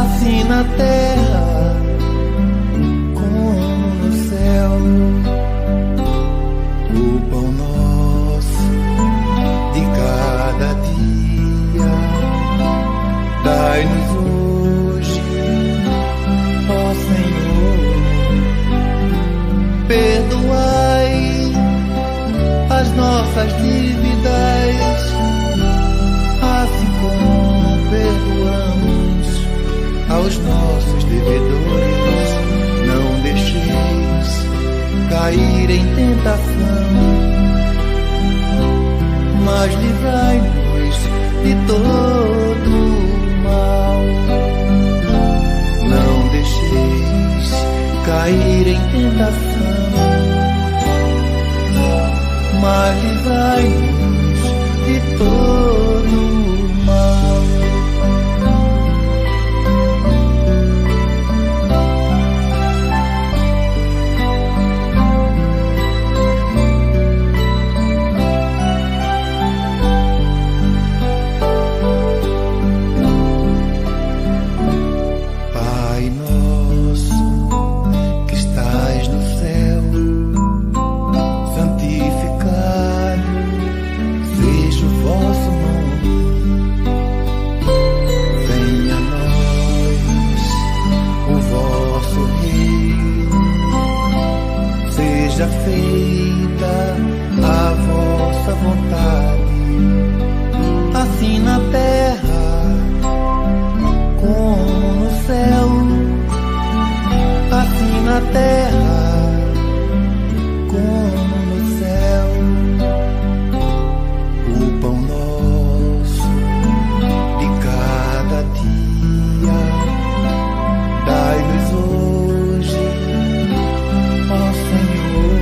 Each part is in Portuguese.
assim na terra como no céu. O pão nosso de cada dia dai-nos hoje, ó Senhor. Perdoai as nossas dívidas, assim como perdoamos aos nossos devedores. Não deixeis cair em tentação, mas livrai-nos de todo o mal. Não deixeis cair em tentação, mas livrai-nos de todo o mal. Pai nosso que estás no céu, santificado seja o vosso nome. Venha a nós o vosso reino, seja feita a vossa vontade, assim na terra como no céu. Assim na terra como no céu. O pão nosso de cada dia dai-nos hoje, ó Senhor.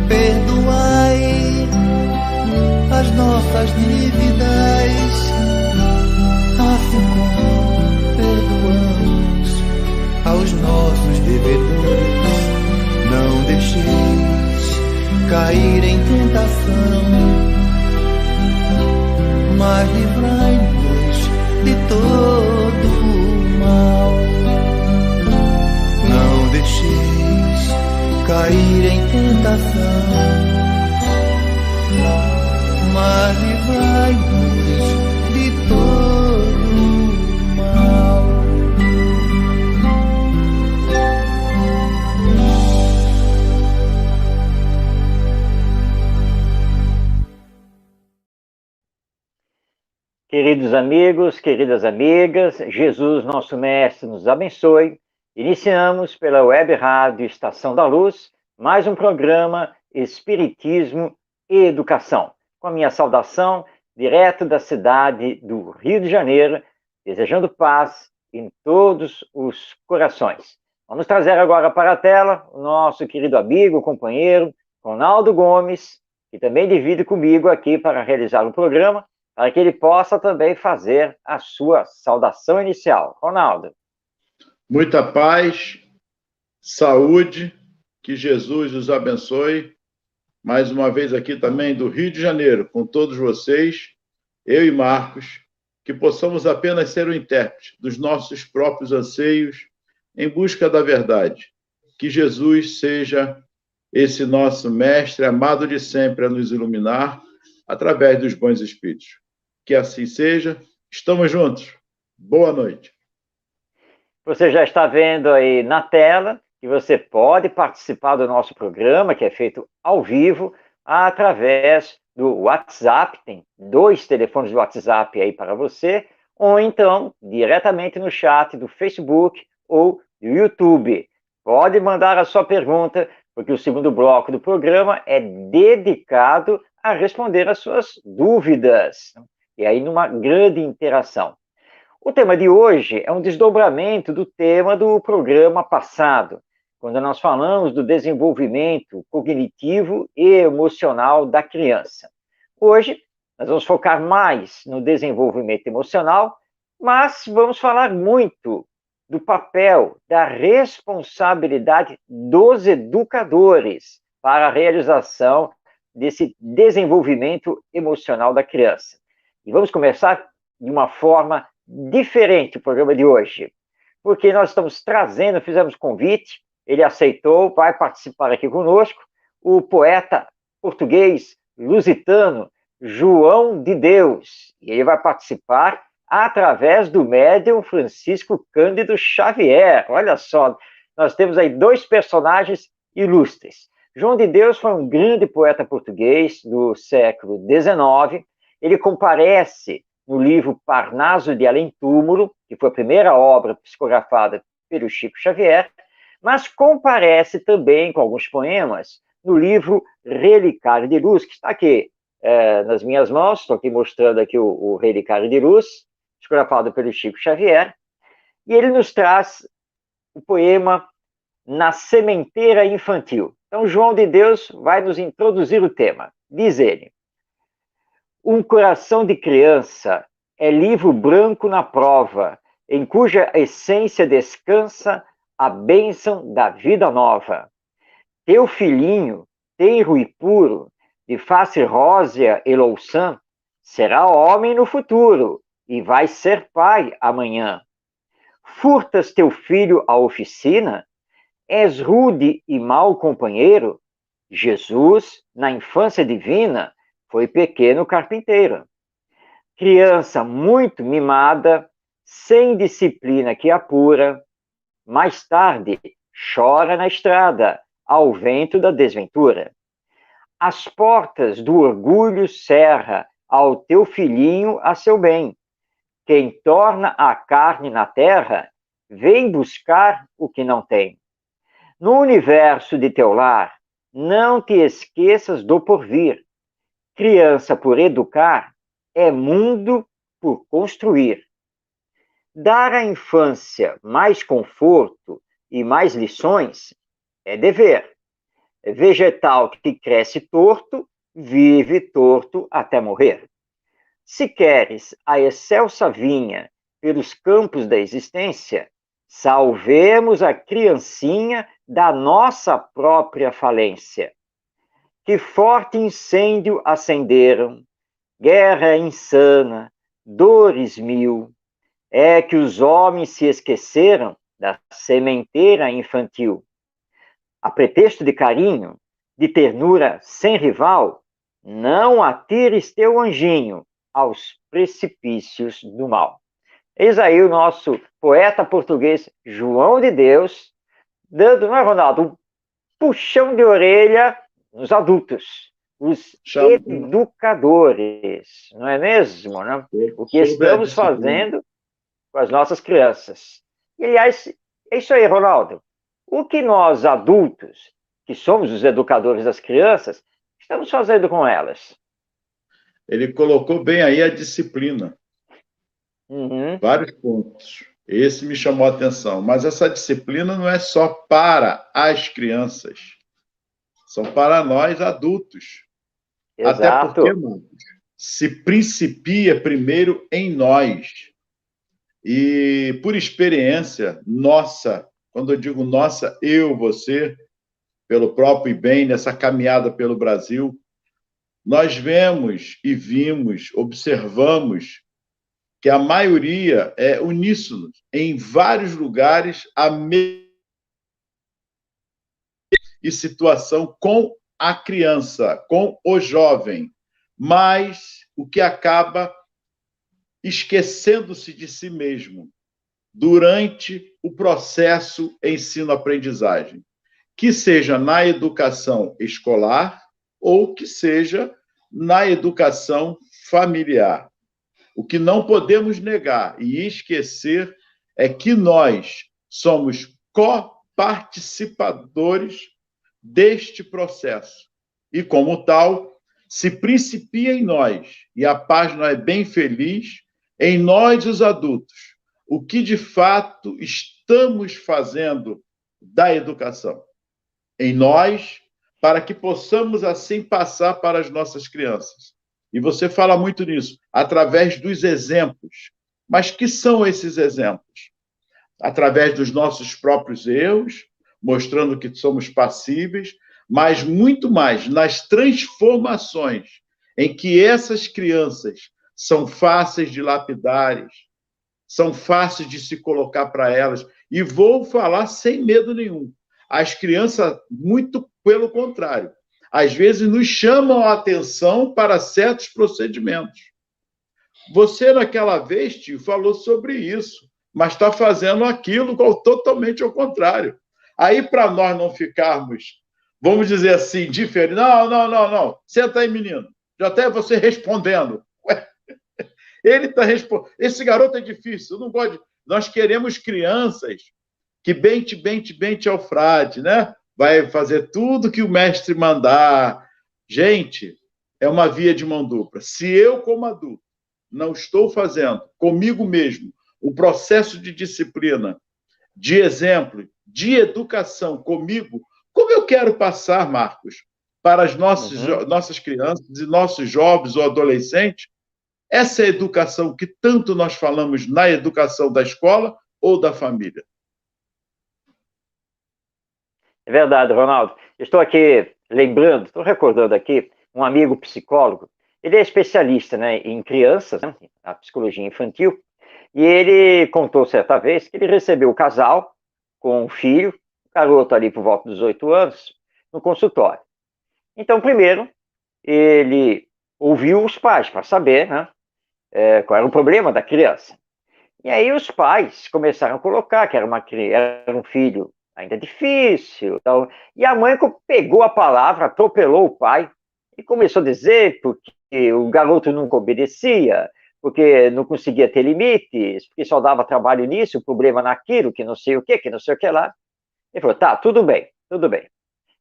Perdoai as nossas dívidas, assim como perdoamos aos nossos devedores. Não deixeis cair em tentação, mas livrai-nos de todo o mal. Não deixeis cair em tentação, mas livrai-nos de todo o mal. Queridos amigos, queridas amigas, Jesus, nosso Mestre, nos abençoe. Iniciamos pela Web Rádio Estação da Luz mais um programa Espiritismo e Educação, com a minha saudação direto da cidade do Rio de Janeiro, desejando paz em todos os corações. Vamos trazer agora para a tela o nosso querido amigo, companheiro, Ronaldo Gomes, que também divide comigo aqui para realizar o programa, para que ele possa também fazer a sua saudação inicial. Ronaldo. Muita paz, saúde, que Jesus os abençoe. Mais uma vez aqui também do Rio de Janeiro, com todos vocês, eu e Marcos, que possamos apenas ser o intérprete dos nossos próprios anseios em busca da verdade. Que Jesus seja esse nosso mestre amado de sempre a nos iluminar através dos bons espíritos. Que assim seja. Estamos juntos. Boa noite. Você já está vendo aí na tela que você pode participar do nosso programa, que é feito ao vivo, através do WhatsApp. Tem 2 telefones de WhatsApp aí para você, ou então diretamente no chat do Facebook ou do YouTube. Pode mandar a sua pergunta, porque o segundo bloco do programa é dedicado a responder as suas dúvidas. E aí numa grande interação. O tema de hoje é um desdobramento do tema do programa passado, quando nós falamos do desenvolvimento cognitivo e emocional da criança. Hoje, nós vamos focar mais no desenvolvimento emocional, mas vamos falar muito do papel, da responsabilidade dos educadores para a realização desse desenvolvimento emocional da criança. E vamos começar de uma forma diferente o programa de hoje, porque nós estamos trazendo, fizemos convite, ele aceitou, vai participar aqui conosco, o poeta português lusitano João de Deus, e ele vai participar através do médium Francisco Cândido Xavier. Olha só, nós temos aí dois personagens ilustres. João de Deus foi um grande poeta português do século XIX. Ele comparece no livro Parnaso de Além Túmulo, que foi a primeira obra psicografada pelo Chico Xavier, mas comparece também com alguns poemas no livro Relicário de Luz, que está aqui nas minhas mãos. Estou aqui mostrando aqui o Relicário de Luz, psicografado pelo Chico Xavier, e ele nos traz o poema Na Sementeira Infantil. Então, João de Deus vai nos introduzir o tema. Diz ele: um coração de criança é livro branco na prova, em cuja essência descansa a bênção da vida nova. Teu filhinho, tenro e puro, de face rósea e louçã, será homem no futuro e vai ser pai amanhã. Furtas teu filho à oficina? És rude e mau companheiro? Jesus, na infância divina, foi pequeno carpinteiro. Criança muito mimada, sem disciplina que apura, mais tarde chora na estrada, ao vento da desventura. As portas do orgulho cerra ao teu filhinho a seu bem. Quem torna a carne na terra, vem buscar o que não tem. No universo de teu lar, não te esqueças do porvir. Criança por educar é mundo por construir. Dar à infância mais conforto e mais lições é dever. Vegetal que cresce torto, vive torto até morrer. Se queres a excelsa vinha pelos campos da existência, salvemos a criancinha da nossa própria falência. Que forte incêndio acenderam, guerra insana, dores mil, é que os homens se esqueceram da sementeira infantil. A pretexto de carinho, de ternura sem rival, não atires teu anjinho aos precipícios do mal. Eis aí o nosso poeta português João de Deus, dando, não é, Ronaldo, um puxão de orelha nos adultos, os educadores, não é mesmo? Né? O que estamos fazendo com as nossas crianças. E, aliás, é isso aí, Ronaldo. O que nós, adultos, que somos os educadores das crianças, estamos fazendo com elas? Ele colocou bem aí a disciplina. Uhum. Vários pontos. Esse me chamou a atenção. Mas essa disciplina não é só para as crianças. São para nós, adultos. Exato. Até porque, Marcos, se principia primeiro em nós. E, por experiência nossa, quando eu digo nossa, eu, você, pelo próprio IBEM, nessa caminhada pelo Brasil, nós vemos e vimos, observamos que a maioria é uníssono, em vários lugares, a mesma situação com a criança, com o jovem, mas o que acaba esquecendo-se de si mesmo durante o processo ensino-aprendizagem, que seja na educação escolar ou que seja na educação familiar. O que não podemos negar e esquecer é que nós somos coparticipadores deste processo. E, como tal, se principia em nós, e a página é bem feliz, em nós, os adultos, o que de fato estamos fazendo da educação. Em nós, para que possamos assim passar para as nossas crianças. E você fala muito nisso, através dos exemplos. Mas que são esses exemplos? Através dos nossos próprios erros, mostrando que somos passíveis, mas muito mais nas transformações em que essas crianças são fáceis de lapidares, são fáceis de se colocar para elas. E vou falar sem medo nenhum. As crianças, muito pelo contrário, às vezes nos chamam a atenção para certos procedimentos. Você, naquela vez, tio, falou sobre isso, mas está fazendo aquilo totalmente ao contrário. Aí, para nós não ficarmos, vamos dizer assim, diferentes. Não. Senta aí, menino. Já até você respondendo. Ué, ele está respondendo. Esse garoto é difícil. Eu não gosto. Nós queremos crianças que bente ao frade, né? Vai fazer tudo que o mestre mandar. Gente, é uma via de mão dupla. Se eu, como adulto, não estou fazendo comigo mesmo o processo de disciplina, de exemplo, de educação comigo, como eu quero passar, Marcos, para as nossas crianças e nossos jovens ou adolescentes, essa educação que tanto nós falamos na educação da escola ou da família. É verdade, Ronaldo. Estou aqui lembrando, estou recordando aqui, um amigo psicólogo, ele é especialista, né, em crianças, né, a psicologia infantil, e ele contou certa vez que ele recebeu o casal com um filho, um garoto ali por volta dos 8 anos, no consultório. Então, primeiro, ele ouviu os pais para saber, né, qual era o problema da criança. E aí os pais começaram a colocar que era um filho ainda difícil. Então, e a mãe pegou a palavra, atropelou o pai e começou a dizer porque o garoto nunca obedecia, porque não conseguia ter limites, porque só dava trabalho nisso, o problema naquilo, que não sei o que não sei o que lá. Ele falou, tá, tudo bem.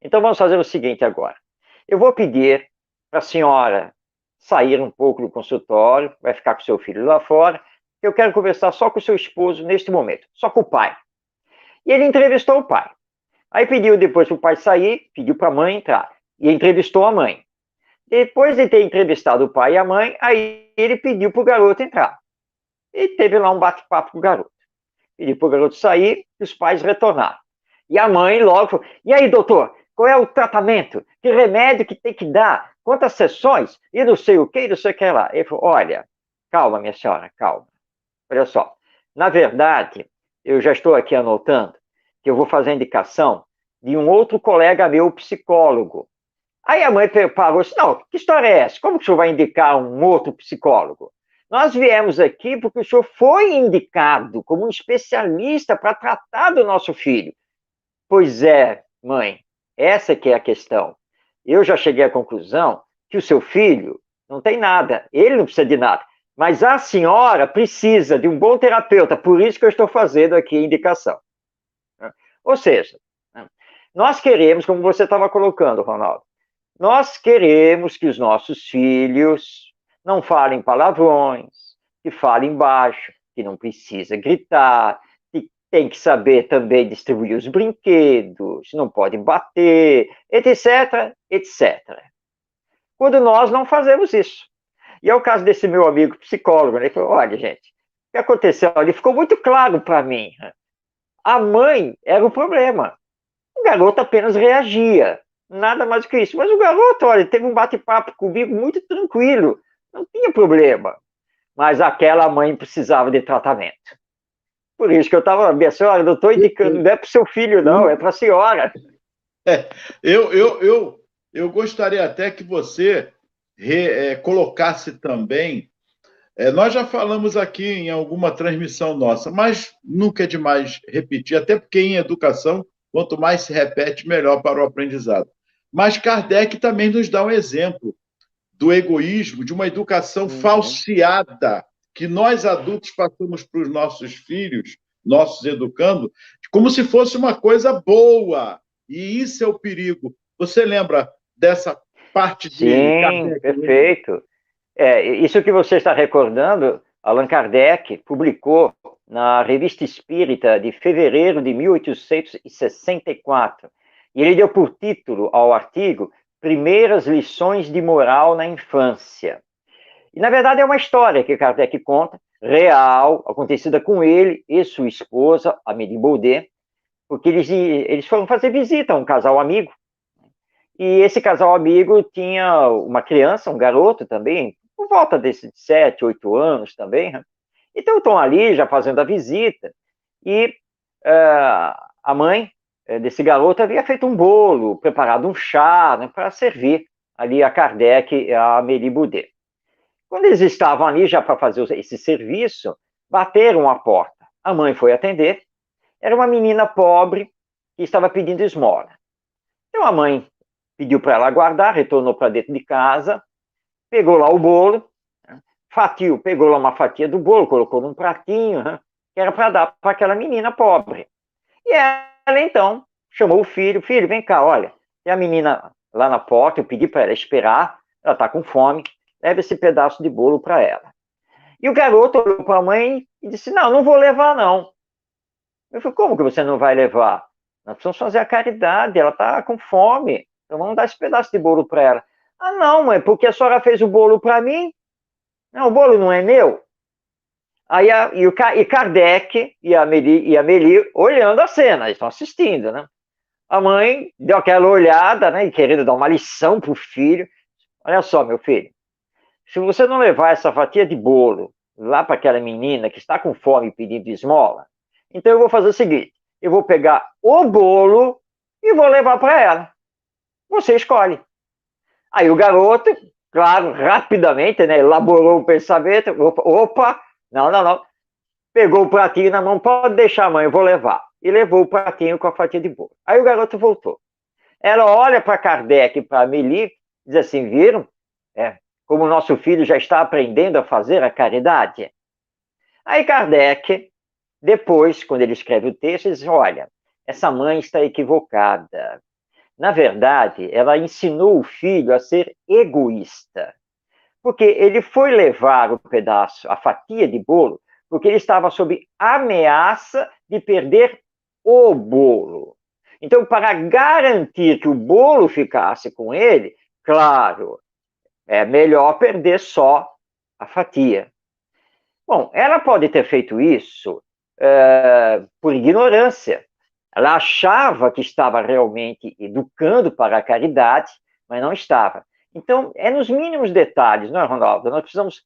Então vamos fazer o seguinte agora. Eu vou pedir para a senhora sair um pouco do consultório, vai ficar com seu filho lá fora, eu quero conversar só com o seu esposo neste momento, só com o pai. E ele entrevistou o pai. Aí pediu depois para o pai sair, pediu para a mãe entrar. E entrevistou a mãe. Depois de ter entrevistado o pai e a mãe, aí ele pediu para o garoto entrar. E teve lá um bate-papo com o garoto. Pediu para o garoto sair e os pais retornaram. E a mãe logo falou, e aí, doutor, qual é o tratamento? Que remédio que tem que dar? Quantas sessões? E não sei o que, não sei o que lá. Ele falou, olha, calma, minha senhora, calma. Olha só, na verdade, eu já estou aqui anotando que eu vou fazer a indicação de um outro colega meu, psicólogo. Aí a mãe parou e disse, não, que história é essa? Como que o senhor vai indicar um outro psicólogo? Nós viemos aqui porque o senhor foi indicado como um especialista para tratar do nosso filho. Pois é, mãe, essa que é a questão. Eu já cheguei à conclusão que o seu filho não tem nada, ele não precisa de nada. Mas a senhora precisa de um bom terapeuta, por isso que eu estou fazendo aqui a indicação. Ou seja, nós queremos, como você estava colocando, Ronaldo, nós queremos que os nossos filhos não falem palavrões, que falem baixo, que não precisa gritar, que tem que saber também distribuir os brinquedos, não pode bater, etc, etc. Quando nós não fazemos isso. E é o caso desse meu amigo psicólogo, né? Ele falou, olha, gente, o que aconteceu ali ficou muito claro para mim. A mãe era o problema. O garoto apenas reagia, nada mais do que isso. Mas o garoto, olha, teve um bate-papo comigo muito tranquilo, não tinha problema. Mas aquela mãe precisava de tratamento. Por isso que eu estava, minha senhora, não estou indicando, não é para o seu filho, não, é para a senhora. Eu gostaria até que você colocasse também, nós já falamos aqui em alguma transmissão nossa, mas nunca é demais repetir, até porque em educação, quanto mais se repete, melhor para o aprendizado. Mas Kardec também nos dá um exemplo do egoísmo, de uma educação falseada, que nós adultos passamos para os nossos filhos, nossos educando, como se fosse uma coisa boa, e isso é o perigo. Você lembra dessa parte de Sim, perfeito. Isso que você está recordando, Allan Kardec publicou na Revista Espírita de fevereiro de 1864. E ele deu por título ao artigo Primeiras Lições de Moral na Infância. E, na verdade, é uma história que Kardec conta, real, acontecida com ele e sua esposa, Amélie Baudet, porque eles foram fazer visita a um casal amigo. E esse casal amigo tinha uma criança, um garoto também, por volta desses 7, 8 anos também, né? Então estão ali já fazendo a visita e a mãe desse garoto havia feito um bolo, preparado um chá, né, para servir ali a Kardec e a Amélie Boudet. Quando eles estavam ali já para fazer esse serviço, bateram a porta. A mãe foi atender. Era uma menina pobre que estava pedindo esmola. Então a mãe pediu para ela guardar, retornou para dentro de casa, pegou lá o bolo, pegou lá uma fatia do bolo, colocou num pratinho, né, que era para dar para aquela menina pobre. E ela, então, chamou o filho, vem cá, olha, tem a menina lá na porta, eu pedi para ela esperar, ela está com fome, leva esse pedaço de bolo para ela. E o garoto olhou para a mãe e disse, não vou levar, não. Eu falei, como que você não vai levar? Nós precisamos fazer a caridade, ela está com fome, então vamos dar esse pedaço de bolo para ela. Ah, não, mãe, porque a senhora fez o bolo para mim? Não, o bolo não é meu. Aí e Kardec e a Amélie olhando a cena, eles estão assistindo, né? A mãe deu aquela olhada, né, querendo dar uma lição para o filho. Olha só, meu filho, se você não levar essa fatia de bolo lá para aquela menina que está com fome pedindo esmola, então eu vou fazer o seguinte, eu vou pegar o bolo e vou levar para ela. Você escolhe. Aí o garoto, claro, rapidamente, né, elaborou o pensamento, opa, não. Pegou o pratinho na mão, pode deixar, mãe, eu vou levar. E levou o pratinho com a fatia de bolo. Aí o garoto voltou. Ela olha para Kardec e para Amélie e diz assim, viram? Como o nosso filho já está aprendendo a fazer a caridade. Aí Kardec, depois, quando ele escreve o texto, ele diz, olha, essa mãe está equivocada. Na verdade, ela ensinou o filho a ser egoísta. Porque ele foi levar o pedaço, a fatia de bolo, porque ele estava sob ameaça de perder o bolo. Então, para garantir que o bolo ficasse com ele, claro, é melhor perder só a fatia. Bom, ela pode ter feito isso por ignorância. Ela achava que estava realmente educando para a caridade, mas não estava. Então, é nos mínimos detalhes, não é, Ronaldo? Nós precisamos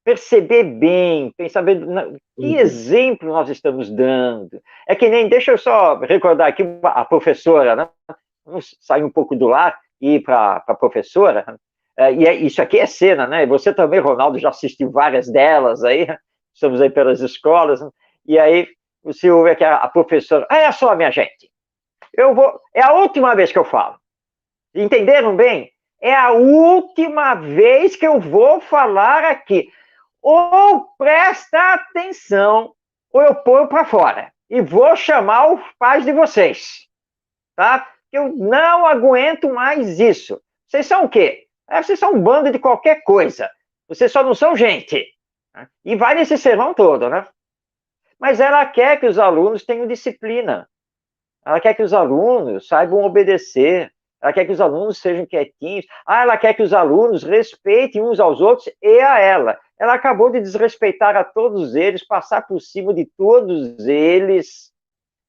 perceber bem, pensar bem que exemplo nós estamos dando. É que nem, deixa eu só recordar aqui a professora, né? Vamos sair um pouco do lar e ir para a professora. Isso aqui é cena, né? Você também, Ronaldo, já assistiu várias delas aí, estamos aí pelas escolas, né? E aí você ouve aqui a professora, olha só, minha gente, é a última vez que eu falo. Entenderam bem? É a última vez que eu vou falar aqui. Ou presta atenção, ou eu ponho para fora. E vou chamar os pais de vocês. Tá? Eu não aguento mais isso. Vocês são o quê? Vocês são um bando de qualquer coisa. Vocês só não são gente. E vai nesse sermão todo, né? Mas ela quer que os alunos tenham disciplina. Ela quer que os alunos saibam obedecer. Ela quer que os alunos sejam quietinhos. Ela quer que os alunos respeitem uns aos outros e a ela. Ela acabou de desrespeitar a todos eles, passar por cima de todos eles.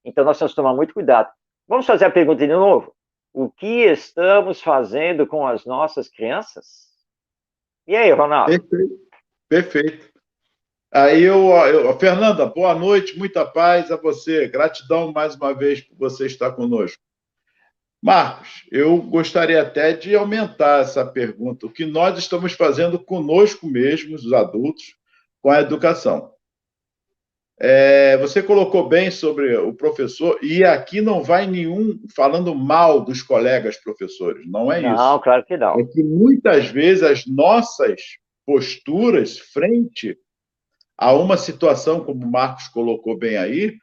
Então, nós temos que tomar muito cuidado. Vamos fazer a pergunta de novo? O que estamos fazendo com as nossas crianças? E aí, Ronaldo? Perfeito. Aí, Fernanda, boa noite, muita paz a você. Gratidão mais uma vez por você estar conosco. Marcos, eu gostaria até de aumentar essa pergunta. O que nós estamos fazendo conosco mesmos, os adultos, com a educação? Você colocou bem sobre o professor, e aqui não vai nenhum falando mal dos colegas professores, não é isso. Não, claro que não. É que muitas vezes as nossas posturas frente a uma situação, como o Marcos colocou bem aí,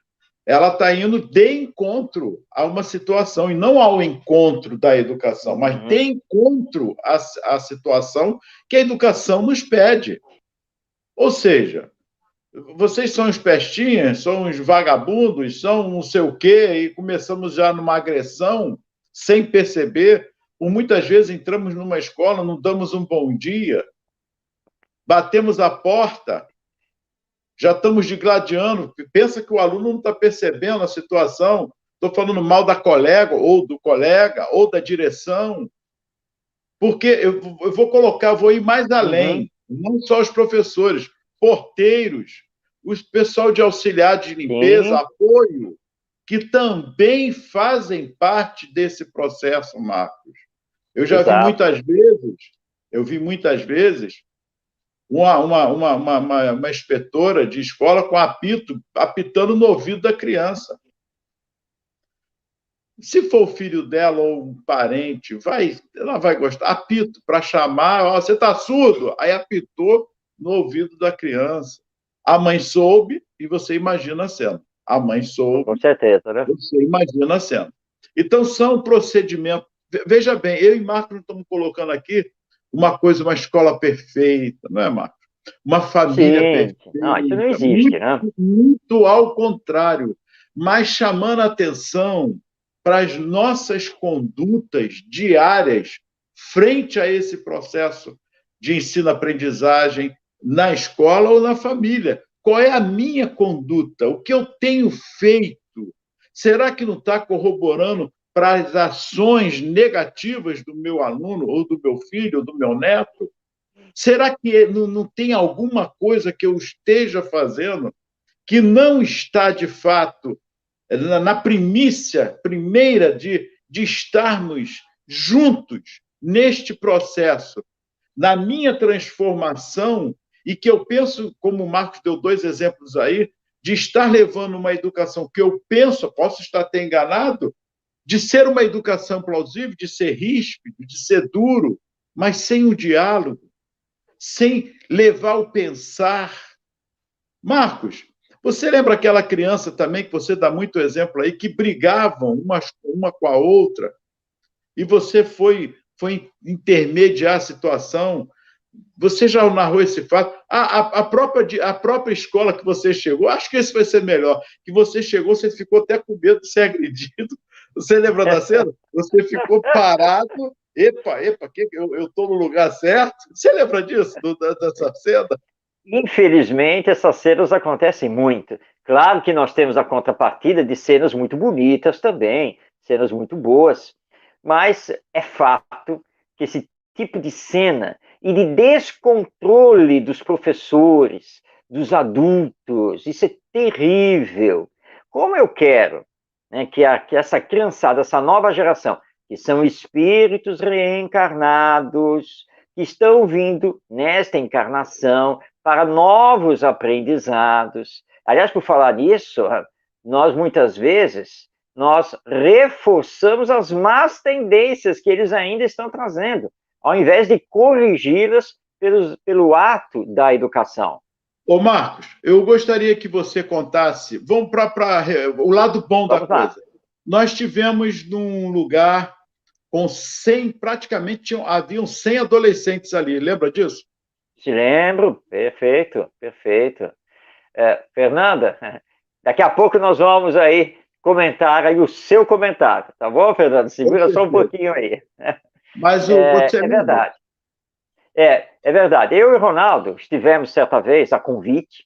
ela está indo de encontro a uma situação, e não ao encontro da educação, mas de encontro à situação que a educação nos pede. Ou seja, vocês são os pestinhas, são os vagabundos, são não sei o quê, e começamos já numa agressão, sem perceber. Por muitas vezes entramos numa escola, não damos um bom dia, batemos a porta, já estamos digladiando, pensa que o aluno não está percebendo a situação, estou falando mal da colega, ou do colega, ou da direção, porque eu vou ir mais além, não só os professores, porteiros, o pessoal de auxiliar de limpeza, Sim. apoio, que também fazem parte desse processo, Marcos. Eu já vi Exato. muitas vezes, uma inspetora de escola com apito, apitando no ouvido da criança. Se for o filho dela ou um parente, ela vai gostar. Apito para chamar, ó, você está surdo? Aí apitou no ouvido da criança. A mãe soube e você imagina a cena. A mãe soube, Com certeza, né? você imagina a cena. Então, são procedimentos. Veja bem, eu e Marcos estamos colocando aqui uma escola perfeita, não é, Marcos? Uma família Sim. perfeita. Não, isso não existe, né? Muito ao contrário, mas chamando a atenção para as nossas condutas diárias frente a esse processo de ensino-aprendizagem na escola ou na família. Qual é a minha conduta? O que eu tenho feito? Será que não está corroborando para as ações negativas do meu aluno, ou do meu filho, ou do meu neto? Será que não tem alguma coisa que eu esteja fazendo que não está, de fato, na primícia primeira de estarmos juntos neste processo, na minha transformação, e que eu penso, como o Marcos deu 2 exemplos aí, de estar levando uma educação que eu penso, posso estar até enganado, de ser uma educação plausível, de ser ríspido, de ser duro, mas sem o diálogo, sem levar o pensar. Marcos, você lembra aquela criança também, que você dá muito exemplo aí, que brigavam uma com a outra, e você foi intermediar a situação? Você já narrou esse fato? A própria escola que você chegou, acho que esse vai ser melhor, que você chegou, você ficou até com medo de ser agredido. Você lembra da cena? Você ficou parado, epa, eu estou no lugar certo? Você lembra disso, dessa cena? Infelizmente, essas cenas acontecem muito. Claro que nós temos a contrapartida de cenas muito bonitas também, cenas muito boas, mas é fato que esse tipo de cena e de descontrole dos professores, dos adultos, isso é terrível. Como eu quero, né, que essa criançada, essa nova geração, que são espíritos reencarnados, que estão vindo nesta encarnação para novos aprendizados. Aliás, por falar nisso, nós muitas vezes nós reforçamos as más tendências que eles ainda estão trazendo, ao invés de corrigi-las pelo ato da educação. Ô, Marcos, eu gostaria que você contasse, vamos para o lado bom da coisa. Nós tivemos num lugar com 100, praticamente haviam 100 adolescentes ali, lembra disso? Se lembro, perfeito, perfeito. Fernanda, daqui a pouco nós vamos aí comentar aí o seu comentário, tá bom, Fernanda? Segura só um pouquinho aí. Mas você é verdade. É verdade. Eu e o Ronaldo estivemos certa vez a convite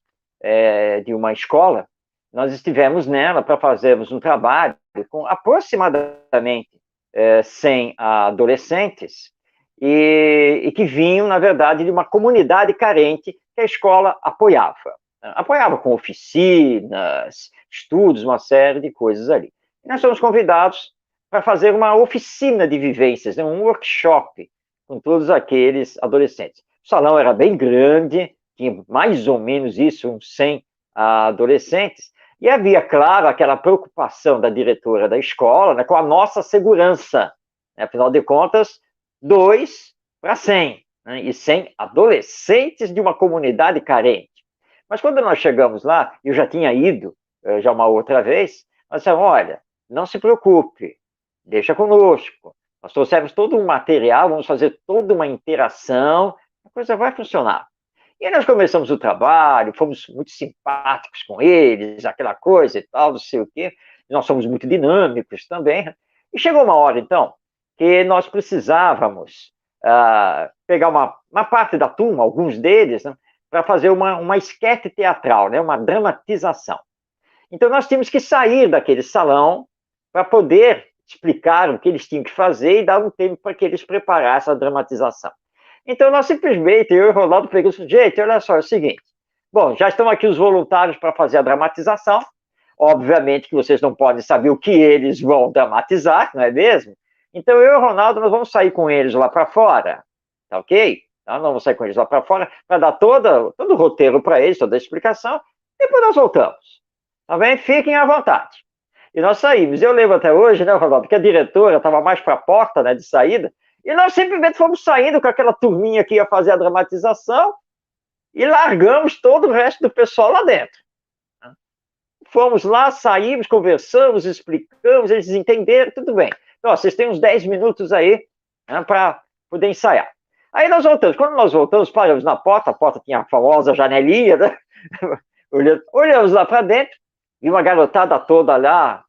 de uma escola, nós estivemos nela para fazermos um trabalho com aproximadamente 100 adolescentes e que vinham, na verdade, de uma comunidade carente que a escola apoiava. Apoiava com oficinas, estudos, uma série de coisas ali. E nós fomos convidados para fazer uma oficina de vivências, né, um workshop com todos aqueles adolescentes. O salão era bem grande, tinha mais ou menos isso, uns 100 adolescentes, e havia, claro, aquela preocupação da diretora da escola, né, com a nossa segurança. Né, afinal de contas, 2 para 100, né, e 100 adolescentes de uma comunidade carente. Mas quando nós chegamos lá, eu já tinha ido, já uma outra vez, nós dissemos, olha, não se preocupe, deixa conosco. Nós trouxemos todo um material, vamos fazer toda uma interação, a coisa vai funcionar. E aí nós começamos o trabalho, fomos muito simpáticos com eles, aquela coisa e tal, não sei o quê. Nós somos muito dinâmicos também. E chegou uma hora, então, que nós precisávamos pegar uma parte da turma, alguns deles, né, para fazer uma esquete teatral, né, uma dramatização. Então nós tínhamos que sair daquele salão para poder explicar o que eles tinham que fazer e dar um tempo para que eles preparassem a dramatização. Então, nós simplesmente, eu e o Ronaldo pegamos e disse, gente, olha só, é o seguinte, Bom, já estão aqui os voluntários para fazer a dramatização. Obviamente que vocês não podem saber o que eles vão dramatizar, não é mesmo? Então eu e o Ronaldo, nós vamos sair com eles lá para fora, tá ok? Então, nós vamos sair com eles lá para fora para dar todo o roteiro para eles, toda a explicação, e depois nós voltamos. Tá bem? Fiquem à vontade. E nós saímos. Eu lembro até hoje, né, Ronaldo, que a diretora estava mais para a porta, né, de saída, e nós simplesmente fomos saindo com aquela turminha que ia fazer a dramatização e largamos todo o resto do pessoal lá dentro. Fomos lá, saímos, conversamos, explicamos, eles entenderam, tudo bem. Então, ó, vocês têm uns 10 minutos aí, né, para poder ensaiar. Aí nós voltamos. Quando nós voltamos, paramos na porta, a porta tinha a famosa janelinha, né? Olhamos lá para dentro, e uma garotada toda lá,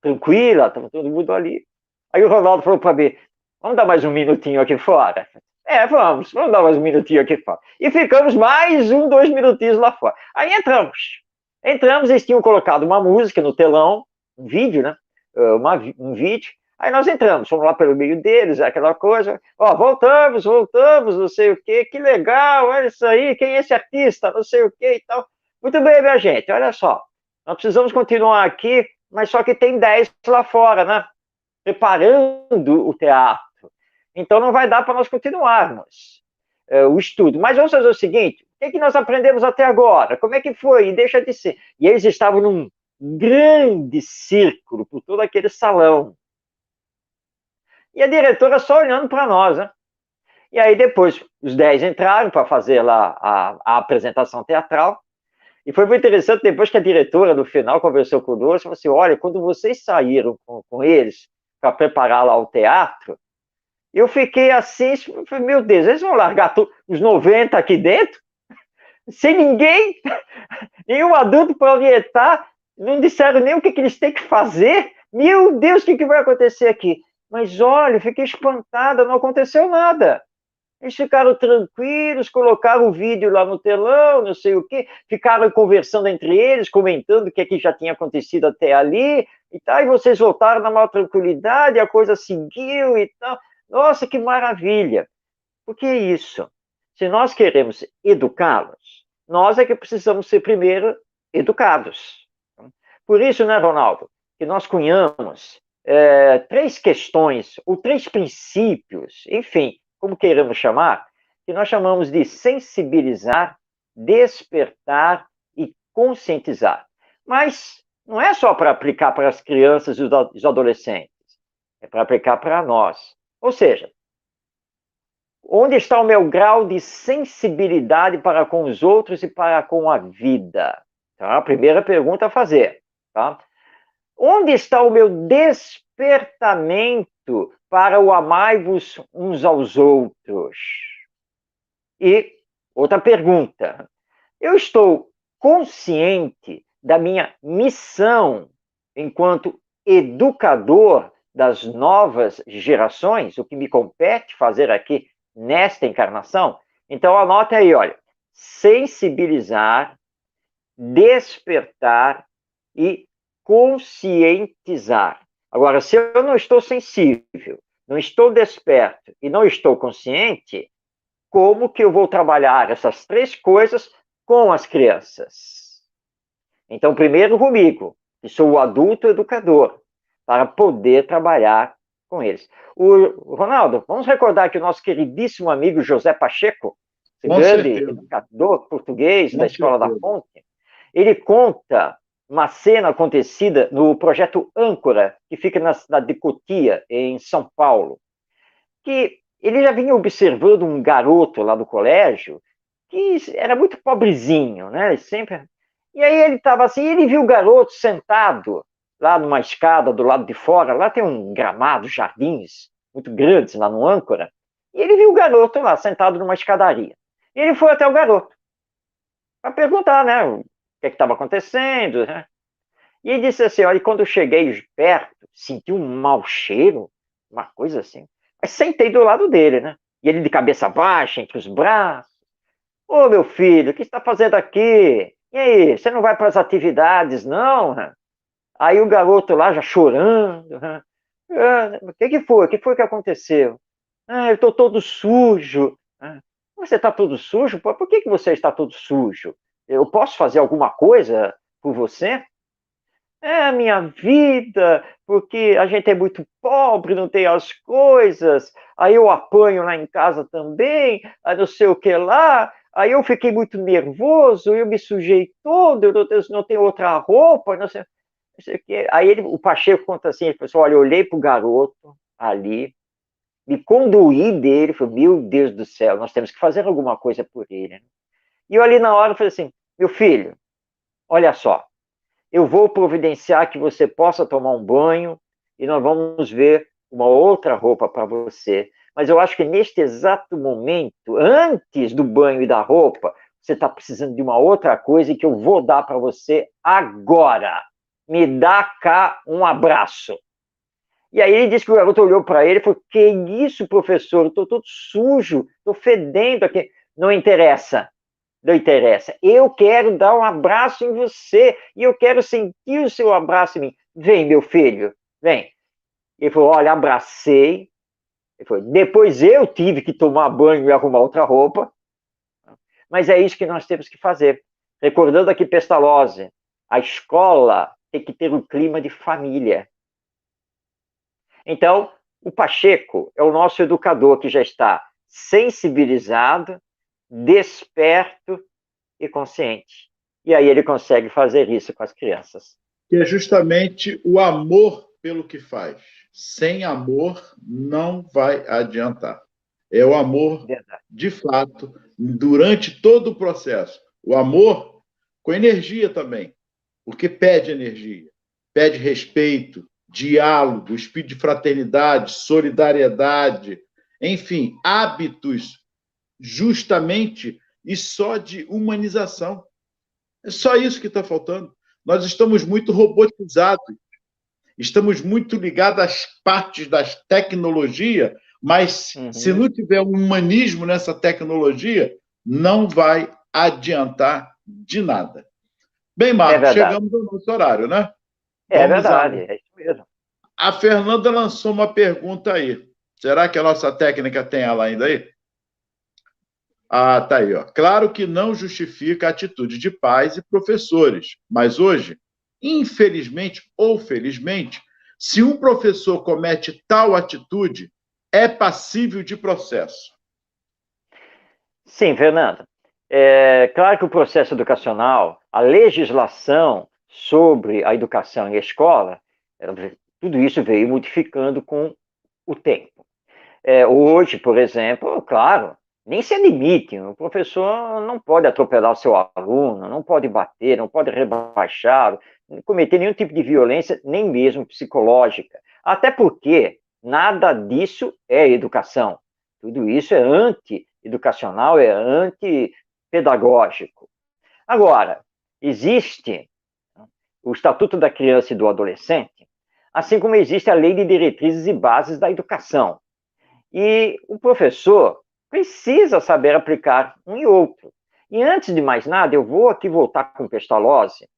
tranquila, estava todo mundo ali. Aí o Ronaldo falou para mim, vamos dar mais um minutinho aqui fora? Vamos dar mais um minutinho aqui fora. E ficamos mais 2 minutinhos lá fora. Aí entramos, eles tinham colocado uma música no telão, um vídeo, né? Um vídeo. Aí nós entramos, fomos lá pelo meio deles, aquela coisa. Ó, voltamos, não sei o quê, que legal, olha isso aí, quem é esse artista, não sei o quê e tal. Muito bem, minha gente, olha só. Nós precisamos continuar aqui, mas só que tem 10 lá fora, né? Preparando o teatro. Então não vai dar para nós continuarmos o estudo. Mas vamos fazer o seguinte, o que nós aprendemos até agora? Como é que foi? E deixa de ser. E eles estavam num grande círculo por todo aquele salão. E a diretora só olhando para nós, né? E aí depois os 10 entraram para fazer lá a apresentação teatral. E foi muito interessante, depois que a diretora, no final, conversou conosco, falou assim, olha, quando vocês saíram com eles para preparar lá o teatro, eu fiquei assim, meu Deus, eles vão largar os 90 aqui dentro? Sem ninguém, nenhum adulto para orientar, não disseram nem o que eles têm que fazer. Meu Deus, o que vai acontecer aqui? Mas olha, fiquei espantada, não aconteceu nada. Eles ficaram tranquilos, colocaram o vídeo lá no telão, não sei o quê, ficaram conversando entre eles, comentando o que é que já tinha acontecido até ali, e tal, e vocês voltaram na maior tranquilidade, a coisa seguiu e tal. Nossa, que maravilha! Por que isso? Se nós queremos educá-los, nós é que precisamos ser primeiro educados. Por isso, né, Ronaldo, que nós cunhamos 3 questões, ou 3 princípios, enfim, como queiramos chamar, que nós chamamos de sensibilizar, despertar e conscientizar. Mas não é só para aplicar para as crianças e os adolescentes, é para aplicar para nós. Ou seja, onde está o meu grau de sensibilidade para com os outros e para com a vida? Então, a primeira pergunta a fazer, tá? Onde está o meu despertamento para o amai-vos uns aos outros? E outra pergunta, eu estou consciente da minha missão enquanto educador das novas gerações, o que me compete fazer aqui nesta encarnação? Então anote aí, olha, sensibilizar, despertar e conscientizar. Agora, se eu não estou sensível, não estou desperto e não estou consciente, como que eu vou trabalhar essas 3 coisas com as crianças? Então, primeiro comigo, que sou o adulto educador, para poder trabalhar com eles. O Ronaldo, vamos recordar que o nosso queridíssimo amigo José Pacheco, esse grande educador português da Escola da Ponte, ele conta uma cena acontecida no projeto Âncora, que fica na cidade de Cotia, em São Paulo, que ele já vinha observando um garoto lá do colégio, que era muito pobrezinho, né? E aí ele estava assim, ele viu o garoto sentado lá numa escada do lado de fora, lá tem um gramado, jardins muito grandes lá no Âncora, e ele viu o garoto lá sentado numa escadaria. E ele foi até o garoto para perguntar, né, o que estava acontecendo, né? E ele disse assim, olha, quando eu cheguei perto, senti um mau cheiro, uma coisa assim, mas sentei do lado dele, né? E ele de cabeça baixa, entre os braços. Ô, meu filho, o que você está fazendo aqui? E aí, você não vai para as atividades, não? Aí o garoto lá já chorando. O que foi? O que foi que aconteceu? Eu estou todo sujo. Você está todo sujo? Por que você está todo sujo? Eu posso fazer alguma coisa por você? É a minha vida, porque a gente é muito pobre, não tem as coisas, aí eu apanho lá em casa também, aí não sei o que lá, aí eu fiquei muito nervoso, eu me sujei todo, eu não tenho outra roupa, não sei o que. Aí o Pacheco conta assim, ele falou assim, olha, eu olhei pro garoto ali, me conduí dele, falei, meu Deus do céu, nós temos que fazer alguma coisa por ele. E eu ali na hora falei assim, meu filho, olha só, eu vou providenciar que você possa tomar um banho e nós vamos ver uma outra roupa para você. Mas eu acho que neste exato momento, antes do banho e da roupa, você está precisando de uma outra coisa que eu vou dar para você agora. Me dá cá um abraço. E aí ele disse que o garoto olhou para ele e falou, que isso, professor? Estou todo sujo, estou fedendo aqui. Não interessa. Não interessa. Eu quero dar um abraço em você e eu quero sentir o seu abraço em mim. Vem, meu filho, vem. Ele falou, olha, abracei. Ele falou, depois eu tive que tomar banho e arrumar outra roupa. Mas é isso que nós temos que fazer. Recordando aqui Pestalozzi, a escola tem que ter um clima de família. Então, o Pacheco é o nosso educador que já está sensibilizado, desperto e consciente. E aí ele consegue fazer isso com as crianças. Que é justamente o amor pelo que faz. Sem amor, não vai adiantar. É o amor, Verdade. de fato, durante todo o processo. O amor com energia também, porque pede energia, pede respeito, diálogo, espírito de fraternidade, solidariedade, enfim, hábitos justamente e só de humanização. É só isso que está faltando. Nós estamos muito robotizados, estamos muito ligados às partes das tecnologias, mas se não tiver um humanismo nessa tecnologia, não vai adiantar de nada. Bem, Marcos, chegamos ao nosso horário, né? É verdade, é isso mesmo. A Fernanda lançou uma pergunta aí. Será que a nossa técnica tem ela ainda aí? Ah, tá aí, ó. Claro que não justifica a atitude de pais e professores, mas hoje, infelizmente ou felizmente, se um professor comete tal atitude, é passível de processo. Sim, Fernanda. É claro que o processo educacional, a legislação sobre a educação e a escola, tudo isso veio modificando com o tempo. Hoje, por exemplo, claro, nem se admite, o professor não pode atropelar o seu aluno, não pode bater, não pode rebaixar, cometer nenhum tipo de violência, nem mesmo psicológica. Até porque nada disso é educação. Tudo isso é anti-educacional, é anti-pedagógico. Agora, existe o Estatuto da Criança e do Adolescente, assim como existe a Lei de Diretrizes e Bases da Educação. E o professor precisa saber aplicar um e outro. E antes de mais nada, eu vou aqui voltar com Pestalozzi.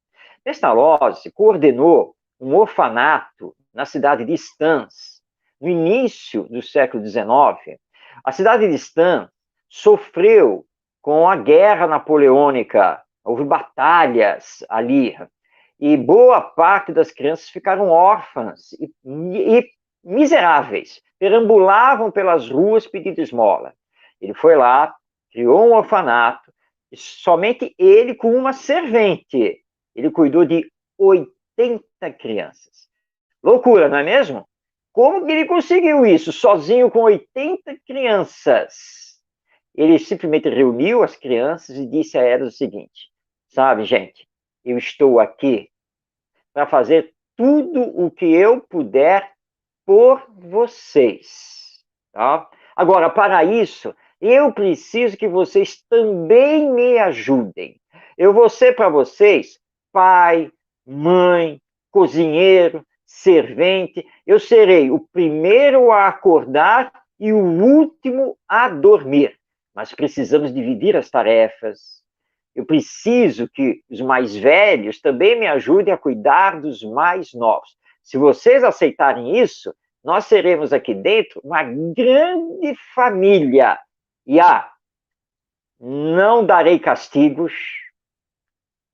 Pestalozzi coordenou um orfanato na cidade de Stans, no início do século XIX. A cidade de Stans sofreu com a guerra napoleônica, houve batalhas ali, e boa parte das crianças ficaram órfãs e miseráveis, perambulavam pelas ruas pedindo esmola. Ele foi lá, criou um orfanato, e somente ele com uma servente. Ele cuidou de 80 crianças. Loucura, não é mesmo? Como que ele conseguiu isso, sozinho com 80 crianças? Ele simplesmente reuniu as crianças e disse a elas o seguinte, sabe, gente, eu estou aqui para fazer tudo o que eu puder por vocês. Tá? Agora, para isso, eu preciso que vocês também me ajudem. Eu vou ser para vocês pai, mãe, cozinheiro, servente. Eu serei o primeiro a acordar e o último a dormir. Mas precisamos dividir as tarefas. Eu preciso que os mais velhos também me ajudem a cuidar dos mais novos. Se vocês aceitarem isso, nós seremos aqui dentro uma grande família. E não darei castigos,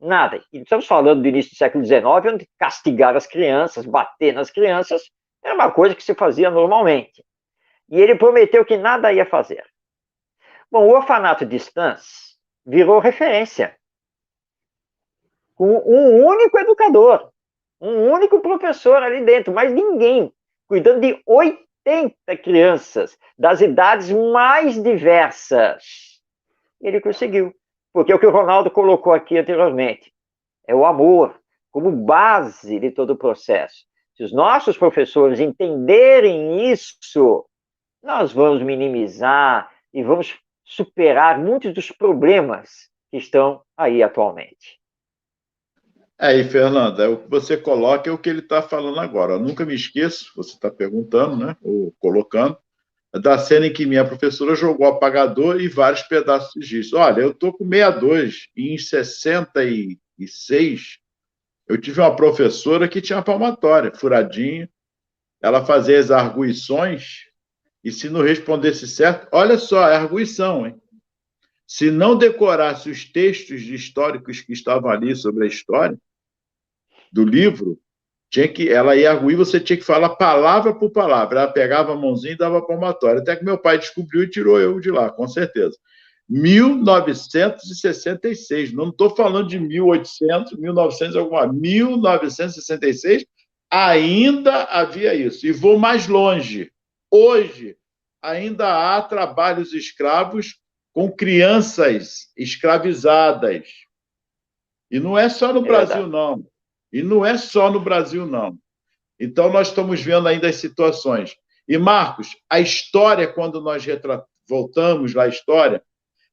Nada. E estamos falando do início do século XIX, onde castigar as crianças, bater nas crianças, era uma coisa que se fazia normalmente. E ele prometeu que nada ia fazer. Bom, o orfanato de Stans virou referência, com um único educador, um único professor ali dentro, mas ninguém, cuidando de 80 crianças, das idades mais diversas. Ele conseguiu, porque é o que o Ronaldo colocou aqui anteriormente, é o amor como base de todo o processo. Se os nossos professores entenderem isso, nós vamos minimizar e vamos superar muitos dos problemas que estão aí atualmente. Aí, Fernanda, o que você coloca é o que ele está falando agora. Eu nunca me esqueço, você está perguntando, né, ou colocando, da cena em que minha professora jogou apagador e vários pedaços de giz. Olha, eu estou com 62 e em 66 eu tive uma professora que tinha palmatória, furadinha, ela fazia as arguições e se não respondesse certo, olha só, é arguição, hein? Se não decorasse os textos históricos que estavam ali sobre a história do livro, ela ia arguir, você tinha que falar palavra por palavra. Ela pegava a mãozinha e dava palmatória. Até que meu pai descobriu e tirou eu de lá, com certeza. 1966, não estou falando de 1800, 1900 alguma, 1966, ainda havia isso. E vou mais longe. Hoje, ainda há trabalhos escravos com crianças escravizadas. E não é só no Brasil, não. E não é só no Brasil, não. Então, nós estamos vendo ainda as situações. E, Marcos, a história, quando nós voltamos lá à história,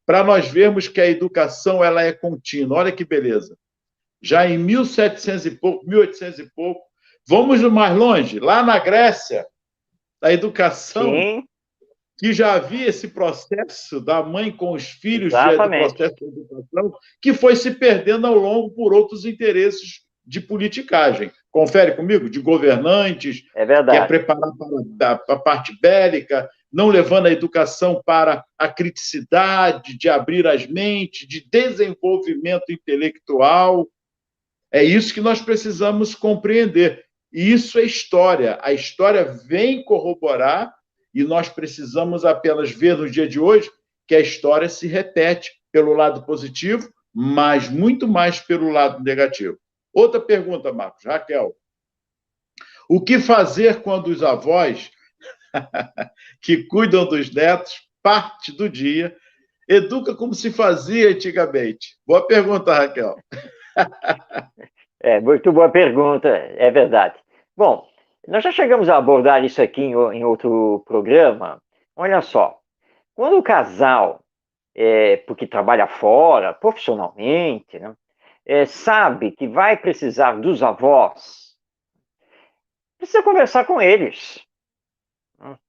para nós vermos que a educação ela é contínua. Olha que beleza. Já em 1700 e pouco, 1800 e pouco, vamos mais longe, lá na Grécia, a educação, sim, que já havia esse processo da mãe com os filhos, do processo de educação, que foi se perdendo ao longo por outros interesses de politicagem. Confere comigo? De governantes, é verdade, que é preparar para a parte bélica, não levando a educação para a criticidade, de abrir as mentes, de desenvolvimento intelectual. É isso que nós precisamos compreender. E isso é história. A história vem corroborar e nós precisamos apenas ver no dia de hoje que a história se repete pelo lado positivo, mas muito mais pelo lado negativo. Outra pergunta, Marcos. Raquel. O que fazer quando os avós que cuidam dos netos, parte do dia, educa como se fazia antigamente? Boa pergunta, Raquel. É, muito boa pergunta, é verdade. Bom, nós já chegamos a abordar isso aqui em outro programa. Olha só, quando o casal, porque trabalha fora, profissionalmente, né, sabe que vai precisar dos avós, precisa conversar com eles.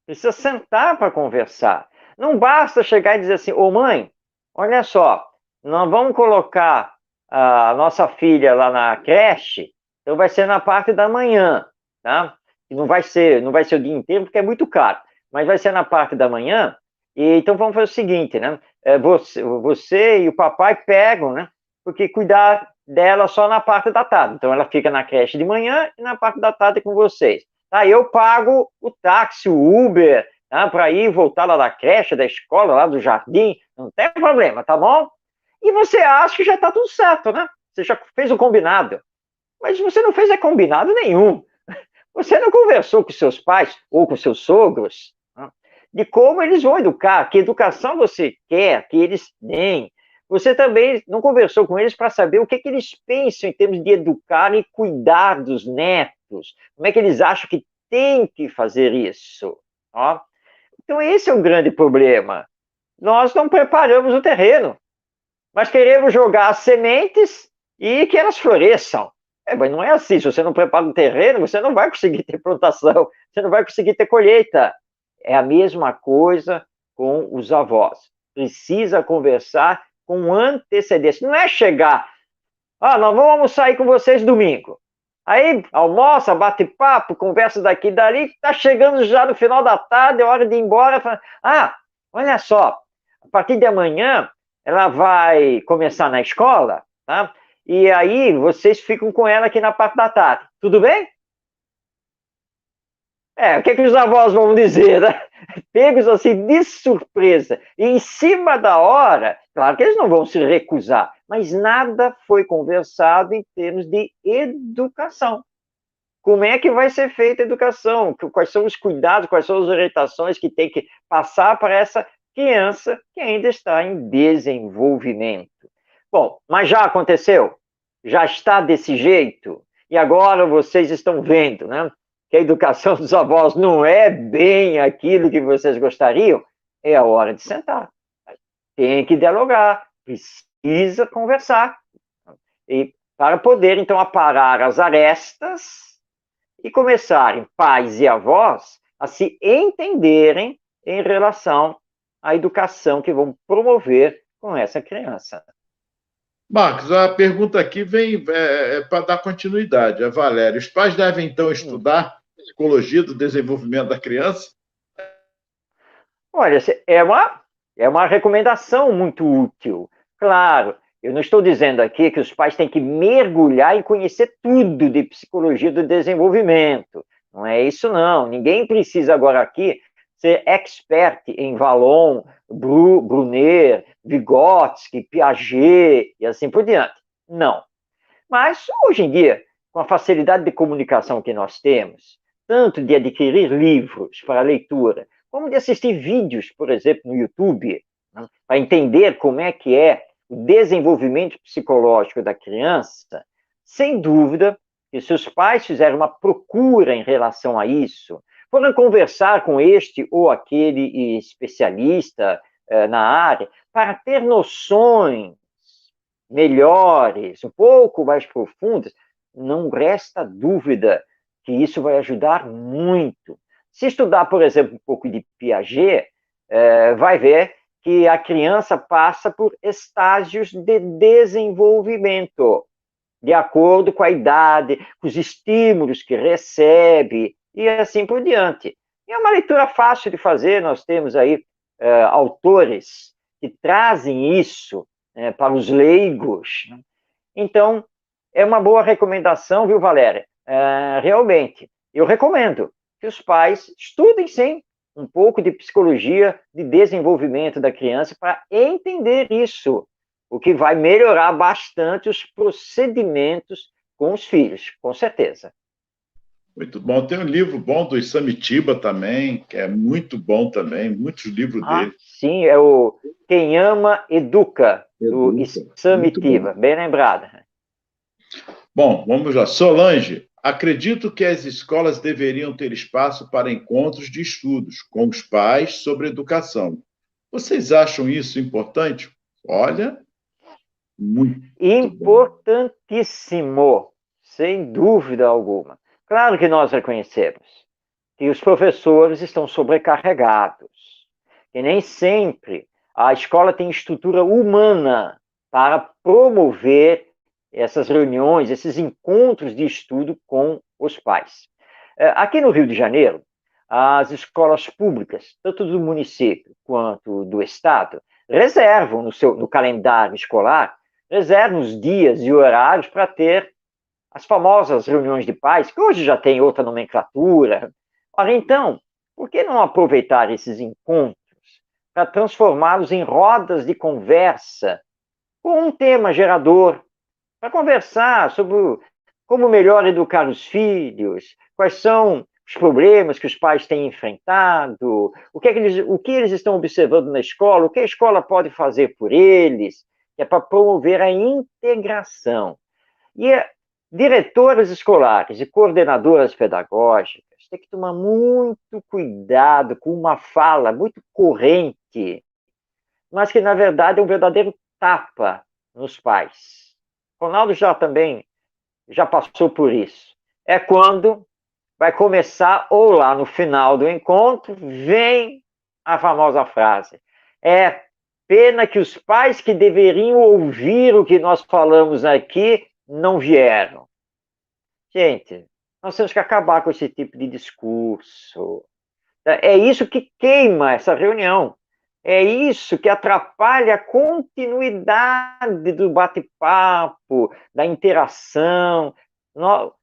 Precisa sentar para conversar. Não basta chegar e dizer assim, ô mãe, olha só, nós vamos colocar a nossa filha lá na creche, então vai ser na parte da manhã, tá? E não vai ser o dia inteiro, porque é muito caro, mas vai ser na parte da manhã, e então vamos fazer o seguinte, né? Você e o papai pegam, né? Porque cuidar dela só na parte da tarde, então ela fica na creche de manhã e na parte da tarde com vocês. Tá, eu pago o táxi, o Uber, tá, para ir e voltar lá da creche, da escola, lá do jardim, não tem problema, tá bom? E você acha que já está tudo certo, né? Você já fez o combinado. Mas você não fez combinado nenhum. Você não conversou com seus pais ou com seus sogros, né, de como eles vão educar, que educação você quer que eles deem. Você também não conversou com eles para saber o que eles pensam em termos de educar e cuidar dos netos. Como é que eles acham que tem que fazer isso? Ó. Então, esse é o grande problema. Nós não preparamos o terreno, mas queremos jogar as sementes e que elas floresçam. Mas não é assim. Se você não prepara o terreno, você não vai conseguir ter plantação, você não vai conseguir ter colheita. É a mesma coisa com os avós. Precisa conversar com antecedência. Não é chegar, nós vamos almoçar aí com vocês domingo. Aí almoça, bate papo, conversa daqui e dali, está chegando já no final da tarde, é hora de ir embora. Fala, olha só, a partir de amanhã ela vai começar na escola, tá? e aí vocês ficam com ela aqui na parte da tarde. Tudo bem? O que os avós vão dizer, né? Pegos assim de surpresa, e em cima da hora, claro que eles não vão se recusar, mas nada foi conversado em termos de educação. Como é que vai ser feita a educação? Quais são os cuidados, quais são as orientações que tem que passar para essa criança que ainda está em desenvolvimento? Bom, mas já aconteceu? Já está desse jeito? E agora vocês estão vendo, né? Que a educação dos avós não é bem aquilo que vocês gostariam, é a hora de sentar. Tem que dialogar, precisa conversar. E para poder, então, aparar as arestas e começarem, pais e avós, a se entenderem em relação à educação que vão promover com essa criança. Marcos, a pergunta aqui vem para dar continuidade. A Valéria, os pais devem, então, estudar psicologia do desenvolvimento da criança? Olha, é uma recomendação muito útil. Claro, eu não estou dizendo aqui que os pais têm que mergulhar e conhecer tudo de psicologia do desenvolvimento. Não é isso, não. Ninguém precisa agora aqui ser expert em Vallon, Bruner, Vygotsky, Piaget e assim por diante. Não. Mas, hoje em dia, com a facilidade de comunicação que nós temos, tanto de adquirir livros para leitura, como de assistir vídeos, por exemplo, no YouTube, né, para entender como é que é o desenvolvimento psicológico da criança, sem dúvida que se os pais fizeram uma procura em relação a isso, foram conversar com este ou aquele especialista na área, para ter noções melhores, um pouco mais profundas, não resta dúvida que isso vai ajudar muito. Se estudar, por exemplo, um pouco de Piaget, vai ver que a criança passa por estágios de desenvolvimento, de acordo com a idade, com os estímulos que recebe, e assim por diante. E é uma leitura fácil de fazer, nós temos aí autores que trazem isso para os leigos. Então, é uma boa recomendação, viu, Valéria? Realmente, eu recomendo que os pais estudem, sim, um pouco de psicologia de desenvolvimento da criança para entender isso, o que vai melhorar bastante os procedimentos com os filhos, com certeza. Muito bom. Tem um livro bom do Samitiba também, que é muito bom também, muitos livros dele. Sim, é o Quem Ama Educa, do Samitiba, bem lembrado. Bom, vamos lá. Solange, acredito que as escolas deveriam ter espaço para encontros de estudos com os pais sobre educação. Vocês acham isso importante? Olha, muito importantíssimo, sem dúvida alguma. Claro que nós reconhecemos que os professores estão sobrecarregados, que nem sempre a escola tem estrutura humana para promover essas reuniões, esses encontros de estudo com os pais. Aqui no Rio de Janeiro, as escolas públicas, tanto do município quanto do estado, reservam no calendário escolar, reservam os dias e horários para ter as famosas reuniões de pais, que hoje já tem outra nomenclatura. Ora, então, por que não aproveitar esses encontros para transformá-los em rodas de conversa com um tema gerador, para conversar sobre como melhor educar os filhos, quais são os problemas que os pais têm enfrentado, o que eles estão observando na escola, o que a escola pode fazer por eles, que é para promover a integração. E diretoras escolares e coordenadoras pedagógicas têm que tomar muito cuidado com uma fala muito corrente, mas que, na verdade, é um verdadeiro tapa nos pais. Ronaldo já passou por isso. É quando vai começar, ou lá no final do encontro, vem a famosa frase. É pena que os pais que deveriam ouvir o que nós falamos aqui não vieram. Gente, nós temos que acabar com esse tipo de discurso. É isso que queima essa reunião. É isso que atrapalha a continuidade do bate-papo, da interação.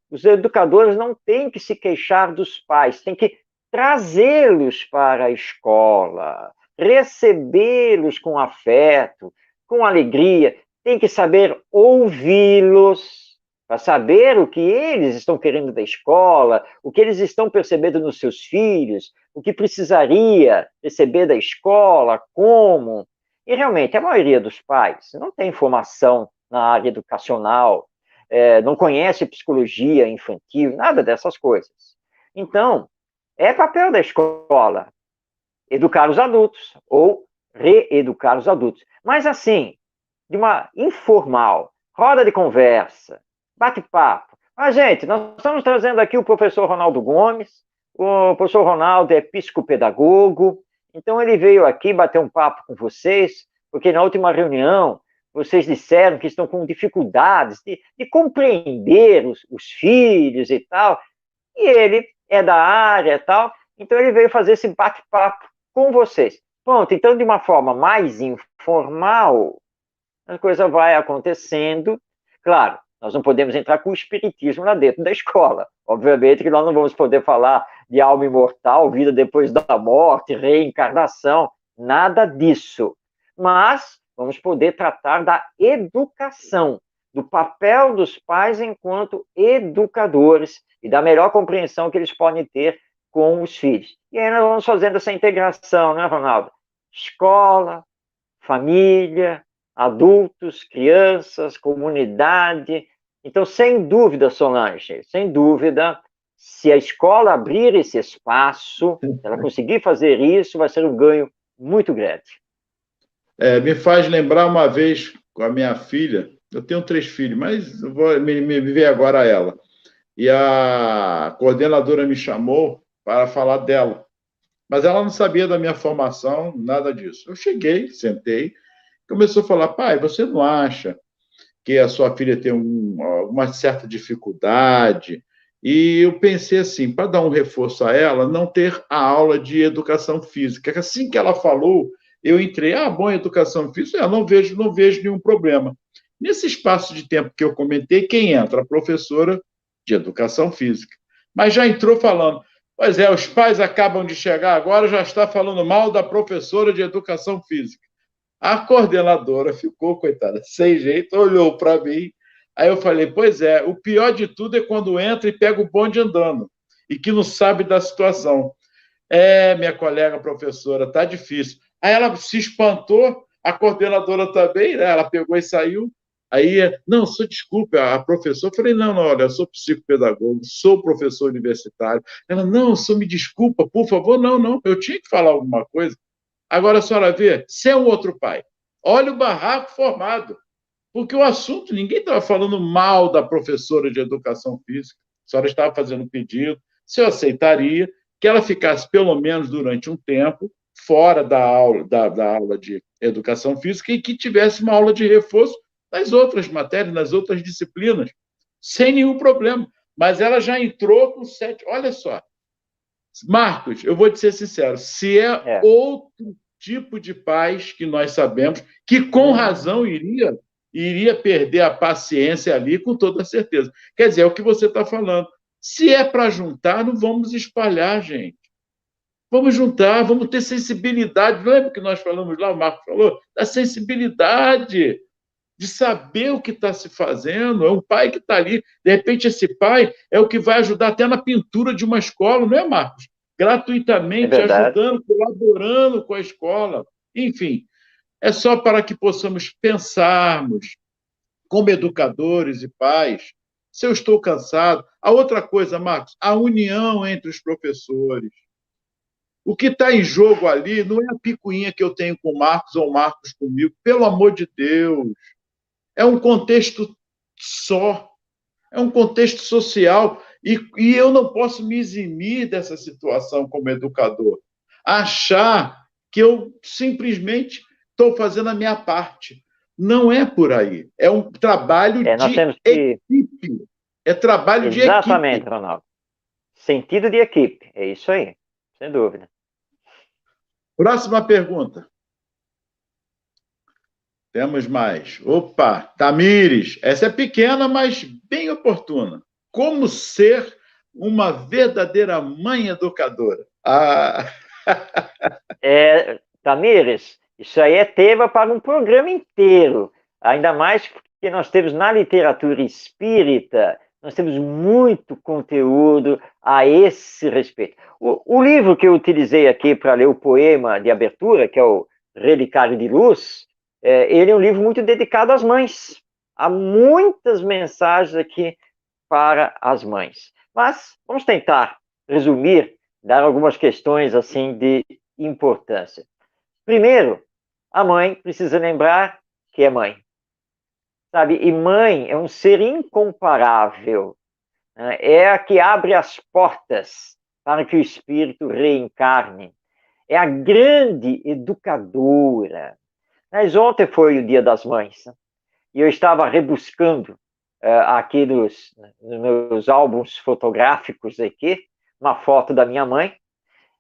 Os educadores não têm que se queixar dos pais, têm que trazê-los para a escola, recebê-los com afeto, com alegria, tem que saber ouvi-los, para saber o que eles estão querendo da escola, o que eles estão percebendo nos seus filhos, o que precisaria receber da escola, como. E realmente, a maioria dos pais não tem formação na área educacional, não conhece psicologia infantil, nada dessas coisas. Então, é papel da escola educar os adultos ou reeducar os adultos. Mas assim, de uma informal, roda de conversa, bate-papo. Mas, gente, nós estamos trazendo aqui o professor Ronaldo Gomes. O professor Ronaldo é psicopedagogo, então ele veio aqui bater um papo com vocês, porque na última reunião vocês disseram que estão com dificuldades de compreender os filhos e tal, e ele é da área e tal, então ele veio fazer esse bate-papo com vocês. Pronto, então de uma forma mais informal, a coisa vai acontecendo. Claro, nós não podemos entrar com o espiritismo lá dentro da escola. Obviamente que nós não vamos poder falar de alma imortal, vida depois da morte, reencarnação, nada disso. Mas vamos poder tratar da educação, do papel dos pais enquanto educadores e da melhor compreensão que eles podem ter com os filhos. E aí nós vamos fazendo essa integração, né, Ronaldo? Escola, família, adultos, crianças, comunidade. Então, sem dúvida, Solange, sem dúvida, se a escola abrir esse espaço, se ela conseguir fazer isso, vai ser um ganho muito grande. Me faz lembrar uma vez com a minha filha, eu tenho 3 filhos, mas eu vou me ver agora ela. E a coordenadora me chamou para falar dela. Mas ela não sabia da minha formação, nada disso. Eu cheguei, sentei, começou a falar: pai, você não acha que a sua filha tem uma certa dificuldade? E eu pensei assim, para dar um reforço a ela, não ter a aula de educação física. Assim que ela falou, eu entrei: bom, educação física, eu não vejo nenhum problema. Nesse espaço de tempo que eu comentei, quem entra? A professora de educação física. Mas já entrou falando: pois é, os pais acabam de chegar agora, já está falando mal da professora de educação física. A coordenadora ficou, coitada, sem jeito, olhou para mim. Aí eu falei: pois é, o pior de tudo é quando entra e pega o bonde andando e que não sabe da situação. Minha colega professora, tá difícil. Aí ela se espantou, a coordenadora também, né? Ela pegou e saiu. Aí, não, desculpe, a professora. Eu falei: não, olha, eu sou psicopedagogo, sou professor universitário. Ela: não, só me desculpa, por favor. Não, eu tinha que falar alguma coisa. Agora a senhora vê, se é um outro pai, olha o barraco formado, porque o assunto, ninguém estava falando mal da professora de educação física, a senhora estava fazendo um pedido, se eu aceitaria que ela ficasse pelo menos durante um tempo fora da aula de educação física e que tivesse uma aula de reforço nas outras matérias, nas outras disciplinas, sem nenhum problema. Mas ela já entrou com 7. Olha só, Marcos, eu vou te ser sincero, se é outro tipo de pais que nós sabemos que com razão iria perder a paciência ali, com toda certeza. Quer dizer, é o que você está falando. Se é para juntar, não vamos espalhar, gente. Vamos juntar, vamos ter sensibilidade. Lembra que nós falamos lá, o Marcos falou, da sensibilidade, de saber o que está se fazendo. É um pai que está ali. De repente, esse pai é o que vai ajudar até na pintura de uma escola, não é, Marcos? Gratuitamente, ajudando, colaborando com a escola. Enfim, é só para que possamos pensarmos como educadores e pais. Se eu estou cansado. A outra coisa, Marcos, a união entre os professores. O que está em jogo ali não é a picuinha que eu tenho com o Marcos ou o Marcos comigo. Pelo amor de Deus. É um contexto só. É um contexto social. E eu não posso me eximir dessa situação como educador. Achar que eu simplesmente estou fazendo a minha parte. Não é por aí. É um trabalho de equipe. É trabalho de equipe. Exatamente, Ronaldo. Sentido de equipe. É isso aí. Sem dúvida. Próxima pergunta. Temos mais. Opa, Tamires, essa é pequena, mas bem oportuna. Como ser uma verdadeira mãe educadora? Tamires, isso aí é tema para um programa inteiro, ainda mais porque nós temos na literatura espírita, nós temos muito conteúdo a esse respeito. O livro que eu utilizei aqui para ler o poema de abertura, que é o Relicário de Luz, ele é um livro muito dedicado às mães. Há muitas mensagens aqui para as mães. Mas vamos tentar resumir, dar algumas questões assim de importância. Primeiro, a mãe precisa lembrar que é mãe. Sabe? E mãe é um ser incomparável. Né? É a que abre as portas para que o espírito reencarne. É a grande educadora. Mas ontem foi o Dia das Mães. Né? E eu estava rebuscando aqui nos meus álbuns fotográficos aqui, uma foto da minha mãe,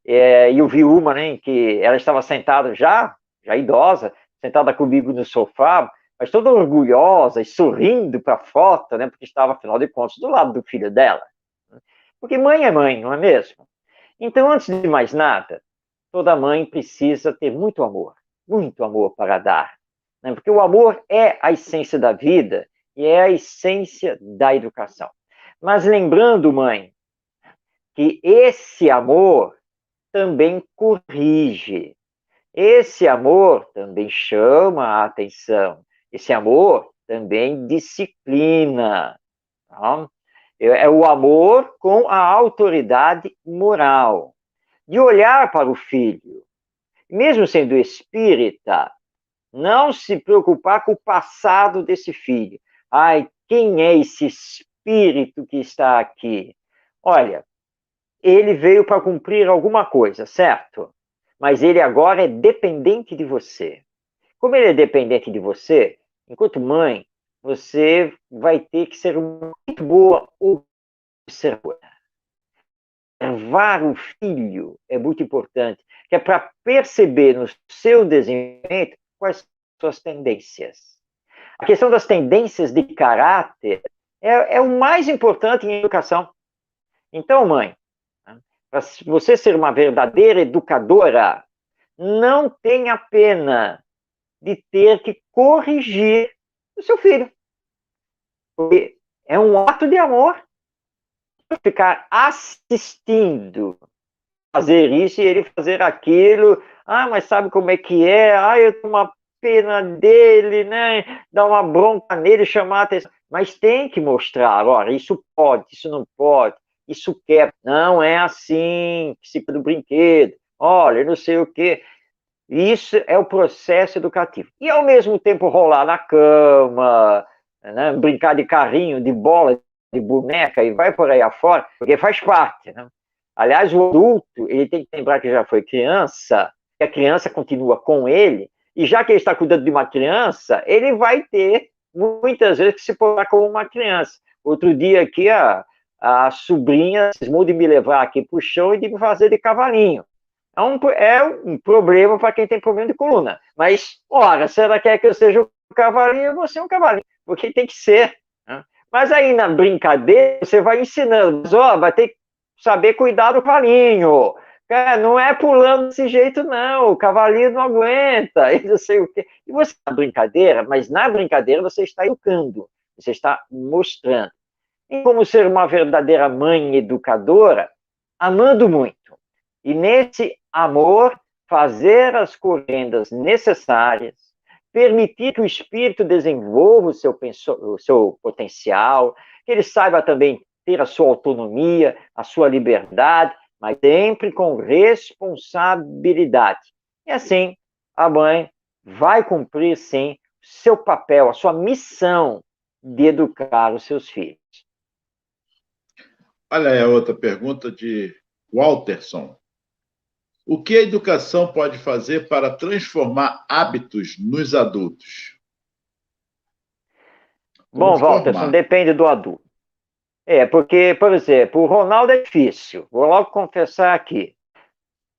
e eu vi uma, né, em que ela estava sentada já idosa, sentada comigo no sofá, mas toda orgulhosa e sorrindo para a foto, né, porque estava, afinal de contas, do lado do filho dela. Porque mãe é mãe, não é mesmo? Então, antes de mais nada, toda mãe precisa ter muito amor para dar. Né? Porque o amor é a essência da vida e é a essência da educação. Mas lembrando, mãe, que esse amor também corrige. Esse amor também chama a atenção. Esse amor também disciplina. Tá? É o amor com a autoridade moral. De olhar para o filho, mesmo sendo espírita, não se preocupar com o passado desse filho. Ai, quem é esse espírito que está aqui? Olha, ele veio para cumprir alguma coisa, certo? Mas ele agora é dependente de você. Como ele é dependente de você, enquanto mãe, você vai ter que ser muito boa observadora. Observar o filho é muito importante, que é para perceber no seu desenvolvimento quais são as suas tendências. A questão das tendências de caráter é o mais importante em educação. Então, mãe, para você ser uma verdadeira educadora, não tenha pena de ter que corrigir o seu filho. Porque é um ato de amor ficar assistindo fazer isso e ele fazer aquilo. Ah, mas sabe como é que é? Ah, eu tenho uma pena dele, né? Dar uma bronca nele, chamar a atenção. Mas tem que mostrar, olha, isso pode, isso não pode, isso quer. Não é assim que se do brinquedo. Olha, não sei o quê. Isso é o processo educativo. E, ao mesmo tempo, rolar na cama, né? Brincar de carrinho, de bola, de boneca, e vai por aí afora, porque faz parte, né? Aliás, o adulto, ele tem que lembrar que já foi criança, que a criança continua com ele, e já que ele está cuidando de uma criança, ele vai ter, muitas vezes, que se portar como uma criança. Outro dia aqui, a sobrinha cismou de me levar aqui para o chão e de me fazer de cavalinho. É um problema para quem tem problema de coluna. Mas, ora, se ela quer que eu seja um cavalinho, eu vou ser um cavalinho, porque tem que ser. Né? Mas aí, na brincadeira, você vai ensinando, mas, vai ter que saber cuidar do cavalinho. Cara, não é pulando desse jeito, não. O cavalinho não aguenta, e não sei o quê. E você, na brincadeira, mas na brincadeira você está educando, você está mostrando. E como ser uma verdadeira mãe educadora, amando muito. E nesse amor, fazer as correndas necessárias, permitir que o espírito desenvolva o seu potencial, que ele saiba também ter a sua autonomia, a sua liberdade, mas sempre com responsabilidade. E assim, a mãe vai cumprir, sim, seu papel, a sua missão de educar os seus filhos. Olha aí a outra pergunta de Walterson. O que a educação pode fazer para transformar hábitos nos adultos? Bom, Walterson, depende do adulto. Porque, por exemplo, o Ronaldo é difícil. Vou logo confessar aqui.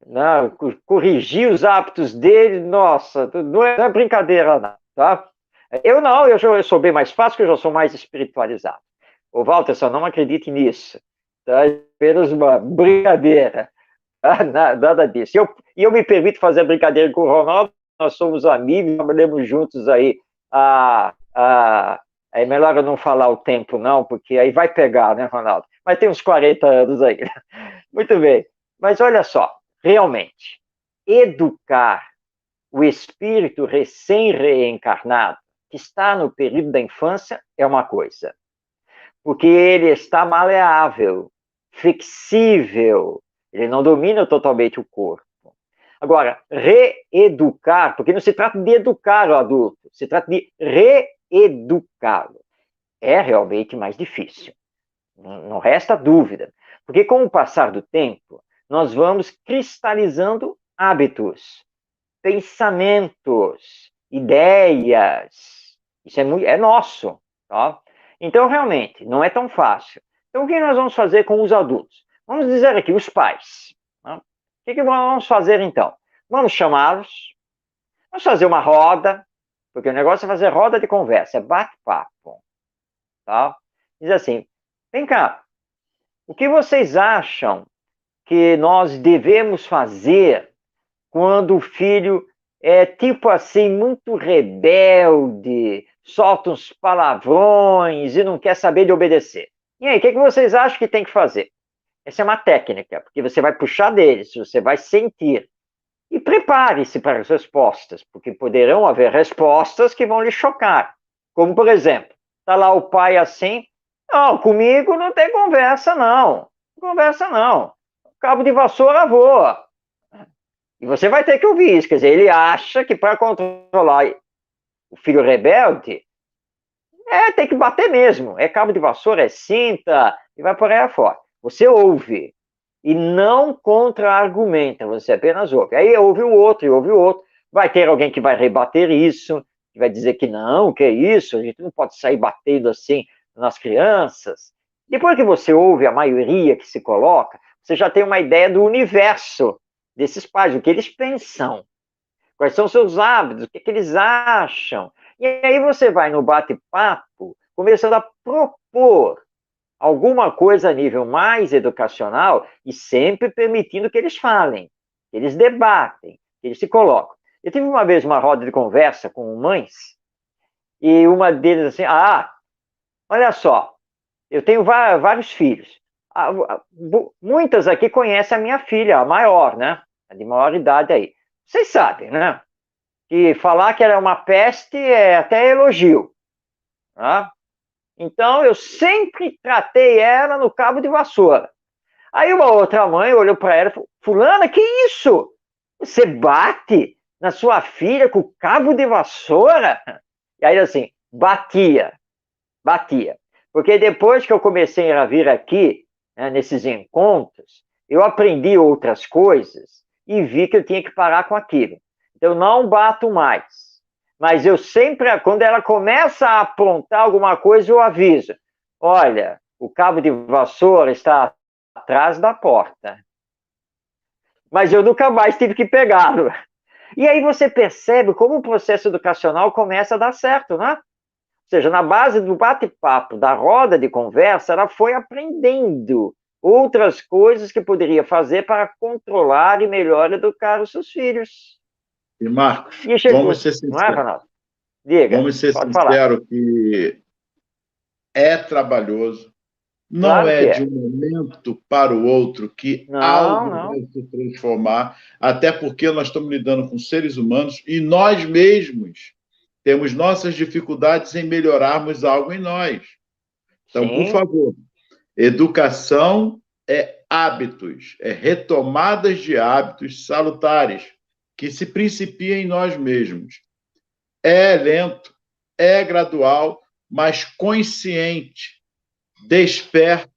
Não, corrigir os hábitos dele, nossa, não é brincadeira, não. tá? Eu não, eu sou bem mais fácil, porque eu já sou mais espiritualizado. O Walter, só não acredite nisso. Tá? Apenas uma brincadeira. Nada disso. E eu me permito fazer brincadeira com o Ronaldo, nós somos amigos, trabalhamos juntos aí. É melhor eu não falar o tempo, não, porque aí vai pegar, né, Ronaldo? Mas tem uns 40 anos aí. Muito bem. Mas olha só, realmente, educar o espírito recém-reencarnado, que está no período da infância, é uma coisa. Porque ele está maleável, flexível, ele não domina totalmente o corpo. Agora, reeducar, porque não se trata de educar o adulto, se trata de reeducá-lo. É realmente mais difícil. Não resta dúvida. Porque com o passar do tempo, nós vamos cristalizando hábitos, pensamentos, ideias. Isso é nosso. Tá? Então, realmente, não é tão fácil. Então, o que nós vamos fazer com os adultos? Vamos dizer aqui, os pais. Né? O que vamos fazer, então? Vamos chamá-los, vamos fazer uma roda, porque o negócio é fazer roda de conversa, é bate-papo. Tá? Diz assim, vem cá, o que vocês acham que nós devemos fazer quando o filho é tipo assim, muito rebelde, solta uns palavrões e não quer saber de obedecer? E aí, o que vocês acham que tem que fazer? Essa é uma técnica, porque você vai puxar deles, você vai sentir. E prepare-se para as respostas, porque poderão haver respostas que vão lhe chocar. Como, por exemplo, está lá o pai assim, não, comigo não tem conversa, não. Conversa, não. Cabo de vassoura voa. E você vai ter que ouvir isso. Quer dizer, ele acha que para controlar o filho rebelde, tem que bater mesmo. É cabo de vassoura, é cinta, e vai por aí afora. Você ouve. E não contra-argumenta, você apenas ouve. Aí ouve o outro, e ouve o outro. Vai ter alguém que vai rebater isso, que vai dizer que não, que é isso, a gente não pode sair batendo assim nas crianças. Depois que você ouve a maioria que se coloca, você já tem uma ideia do universo desses pais, o que eles pensam, quais são seus hábitos, o que eles acham. E aí você vai no bate-papo, começando a propor alguma coisa a nível mais educacional e sempre permitindo que eles falem, que eles debatem, que eles se colocam. Eu tive uma vez uma roda de conversa com mães e uma deles assim, olha só, eu tenho vários filhos. Muitas aqui conhecem a minha filha, a maior, né? A de maior idade aí. Vocês sabem, né? Que falar que ela é uma peste é até elogio. Tá? Então, eu sempre tratei ela no cabo de vassoura. Aí uma outra mãe olhou para ela e falou, fulana, que isso? Você bate na sua filha com cabo de vassoura? E aí, assim, batia. Porque depois que eu comecei a vir aqui, né, nesses encontros, eu aprendi outras coisas e vi que eu tinha que parar com aquilo. Então, eu não bato mais. Mas eu sempre, quando ela começa a aprontar alguma coisa, eu aviso. Olha, o cabo de vassoura está atrás da porta. Mas eu nunca mais tive que pegá-lo. E aí você percebe como o processo educacional começa a dar certo, né? Ou seja, na base do bate-papo, da roda de conversa, ela foi aprendendo outras coisas que poderia fazer para controlar e melhor educar os seus filhos. E, Marcos, vamos ser sinceros. Não é, Ronaldo? Diga, vamos ser sinceros que é trabalhoso, não claro é de um momento para o outro que algo vai se transformar, até porque nós estamos lidando com seres humanos e nós mesmos temos nossas dificuldades em melhorarmos algo em nós. Então, por favor, educação é hábitos, é retomadas de hábitos salutares, que se principia em nós mesmos. É lento, é gradual, mas consciente, desperto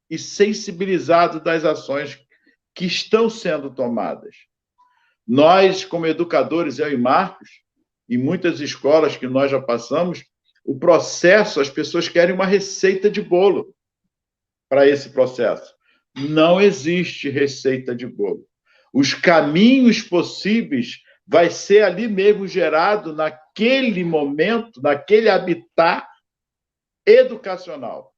e sensibilizado das ações que estão sendo tomadas. Nós, como educadores, eu e Marcos, em muitas escolas que nós já passamos, o processo, as pessoas querem uma receita de bolo para esse processo. Não existe receita de bolo. Os caminhos possíveis vai ser ali mesmo gerado naquele momento, naquele habitat educacional,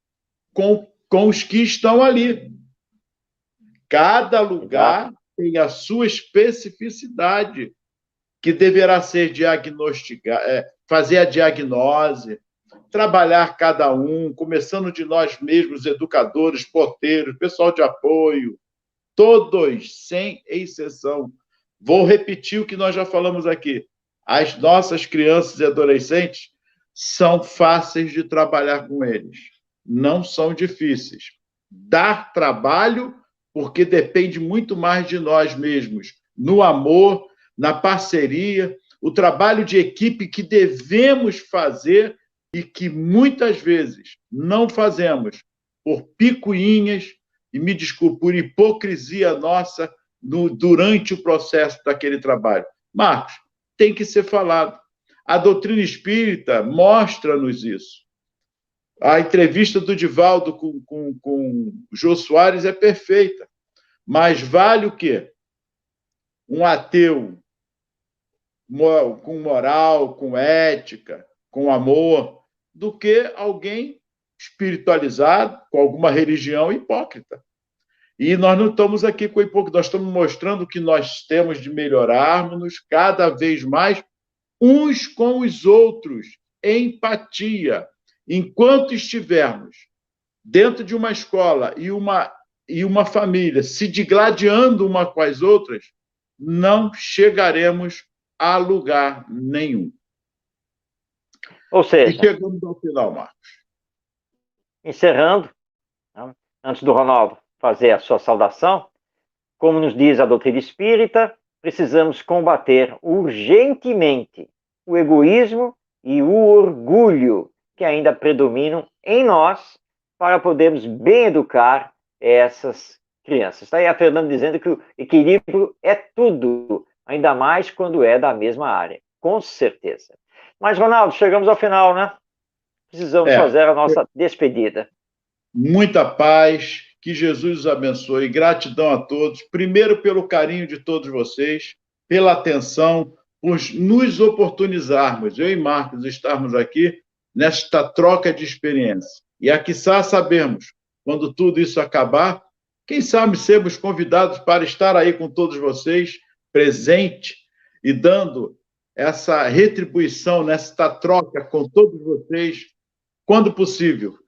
com os que estão ali. Cada lugar tem a sua especificidade, que deverá ser fazer a diagnose, trabalhar cada um, começando de nós mesmos, educadores, porteiros, pessoal de apoio, todos, sem exceção. Vou repetir o que nós já falamos aqui. As nossas crianças e adolescentes são fáceis de trabalhar com eles. Não são difíceis. Dar trabalho, porque depende muito mais de nós mesmos, no amor, na parceria, o trabalho de equipe que devemos fazer e que muitas vezes não fazemos por picuinhas, e me desculpe, por hipocrisia nossa durante o processo daquele trabalho. Marcos, tem que ser falado. A doutrina espírita mostra-nos isso. A entrevista do Divaldo com o Jô Soares é perfeita. Mas vale o quê? Um ateu com moral, com ética, com amor, do que alguém espiritualizado, com alguma religião hipócrita. E nós não estamos aqui com hipócrita, nós estamos mostrando que nós temos de melhorarmos cada vez mais uns com os outros, empatia. Enquanto estivermos dentro de uma escola e uma família se digladiando uma com as outras, não chegaremos a lugar nenhum. Ou seja, e chegamos ao final, Marcos. Encerrando, antes do Ronaldo fazer a sua saudação, como nos diz a doutrina espírita, precisamos combater urgentemente o egoísmo e o orgulho que ainda predominam em nós para podermos bem educar essas crianças. Está aí a Fernanda dizendo que o equilíbrio é tudo, ainda mais quando é da mesma área, com certeza. Mas, Ronaldo, chegamos ao final, né? Precisamos fazer a nossa despedida. Muita paz, que Jesus os abençoe, gratidão a todos, primeiro pelo carinho de todos vocês, pela atenção, por nos oportunizarmos, eu e Marcos, estarmos aqui nesta troca de experiência. E aqui sabermos, quando tudo isso acabar, quem sabe sermos convidados para estar aí com todos vocês, presente e dando essa retribuição, nesta troca com todos vocês, quando possível,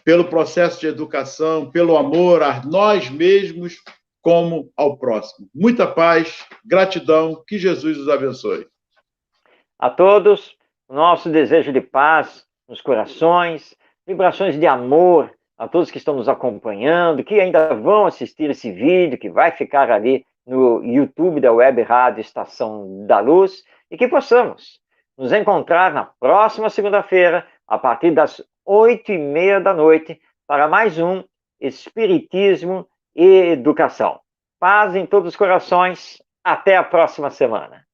pelo processo de educação, pelo amor a nós mesmos, como ao próximo. Muita paz, gratidão, que Jesus os abençoe. A todos, nosso desejo de paz nos corações, vibrações de amor a todos que estão nos acompanhando, que ainda vão assistir esse vídeo, que vai ficar ali no YouTube da Web Rádio Estação da Luz, e que possamos nos encontrar na próxima segunda-feira, a partir das 8h30 da noite, para mais um Espiritismo e Educação. Paz em todos os corações. Até a próxima semana.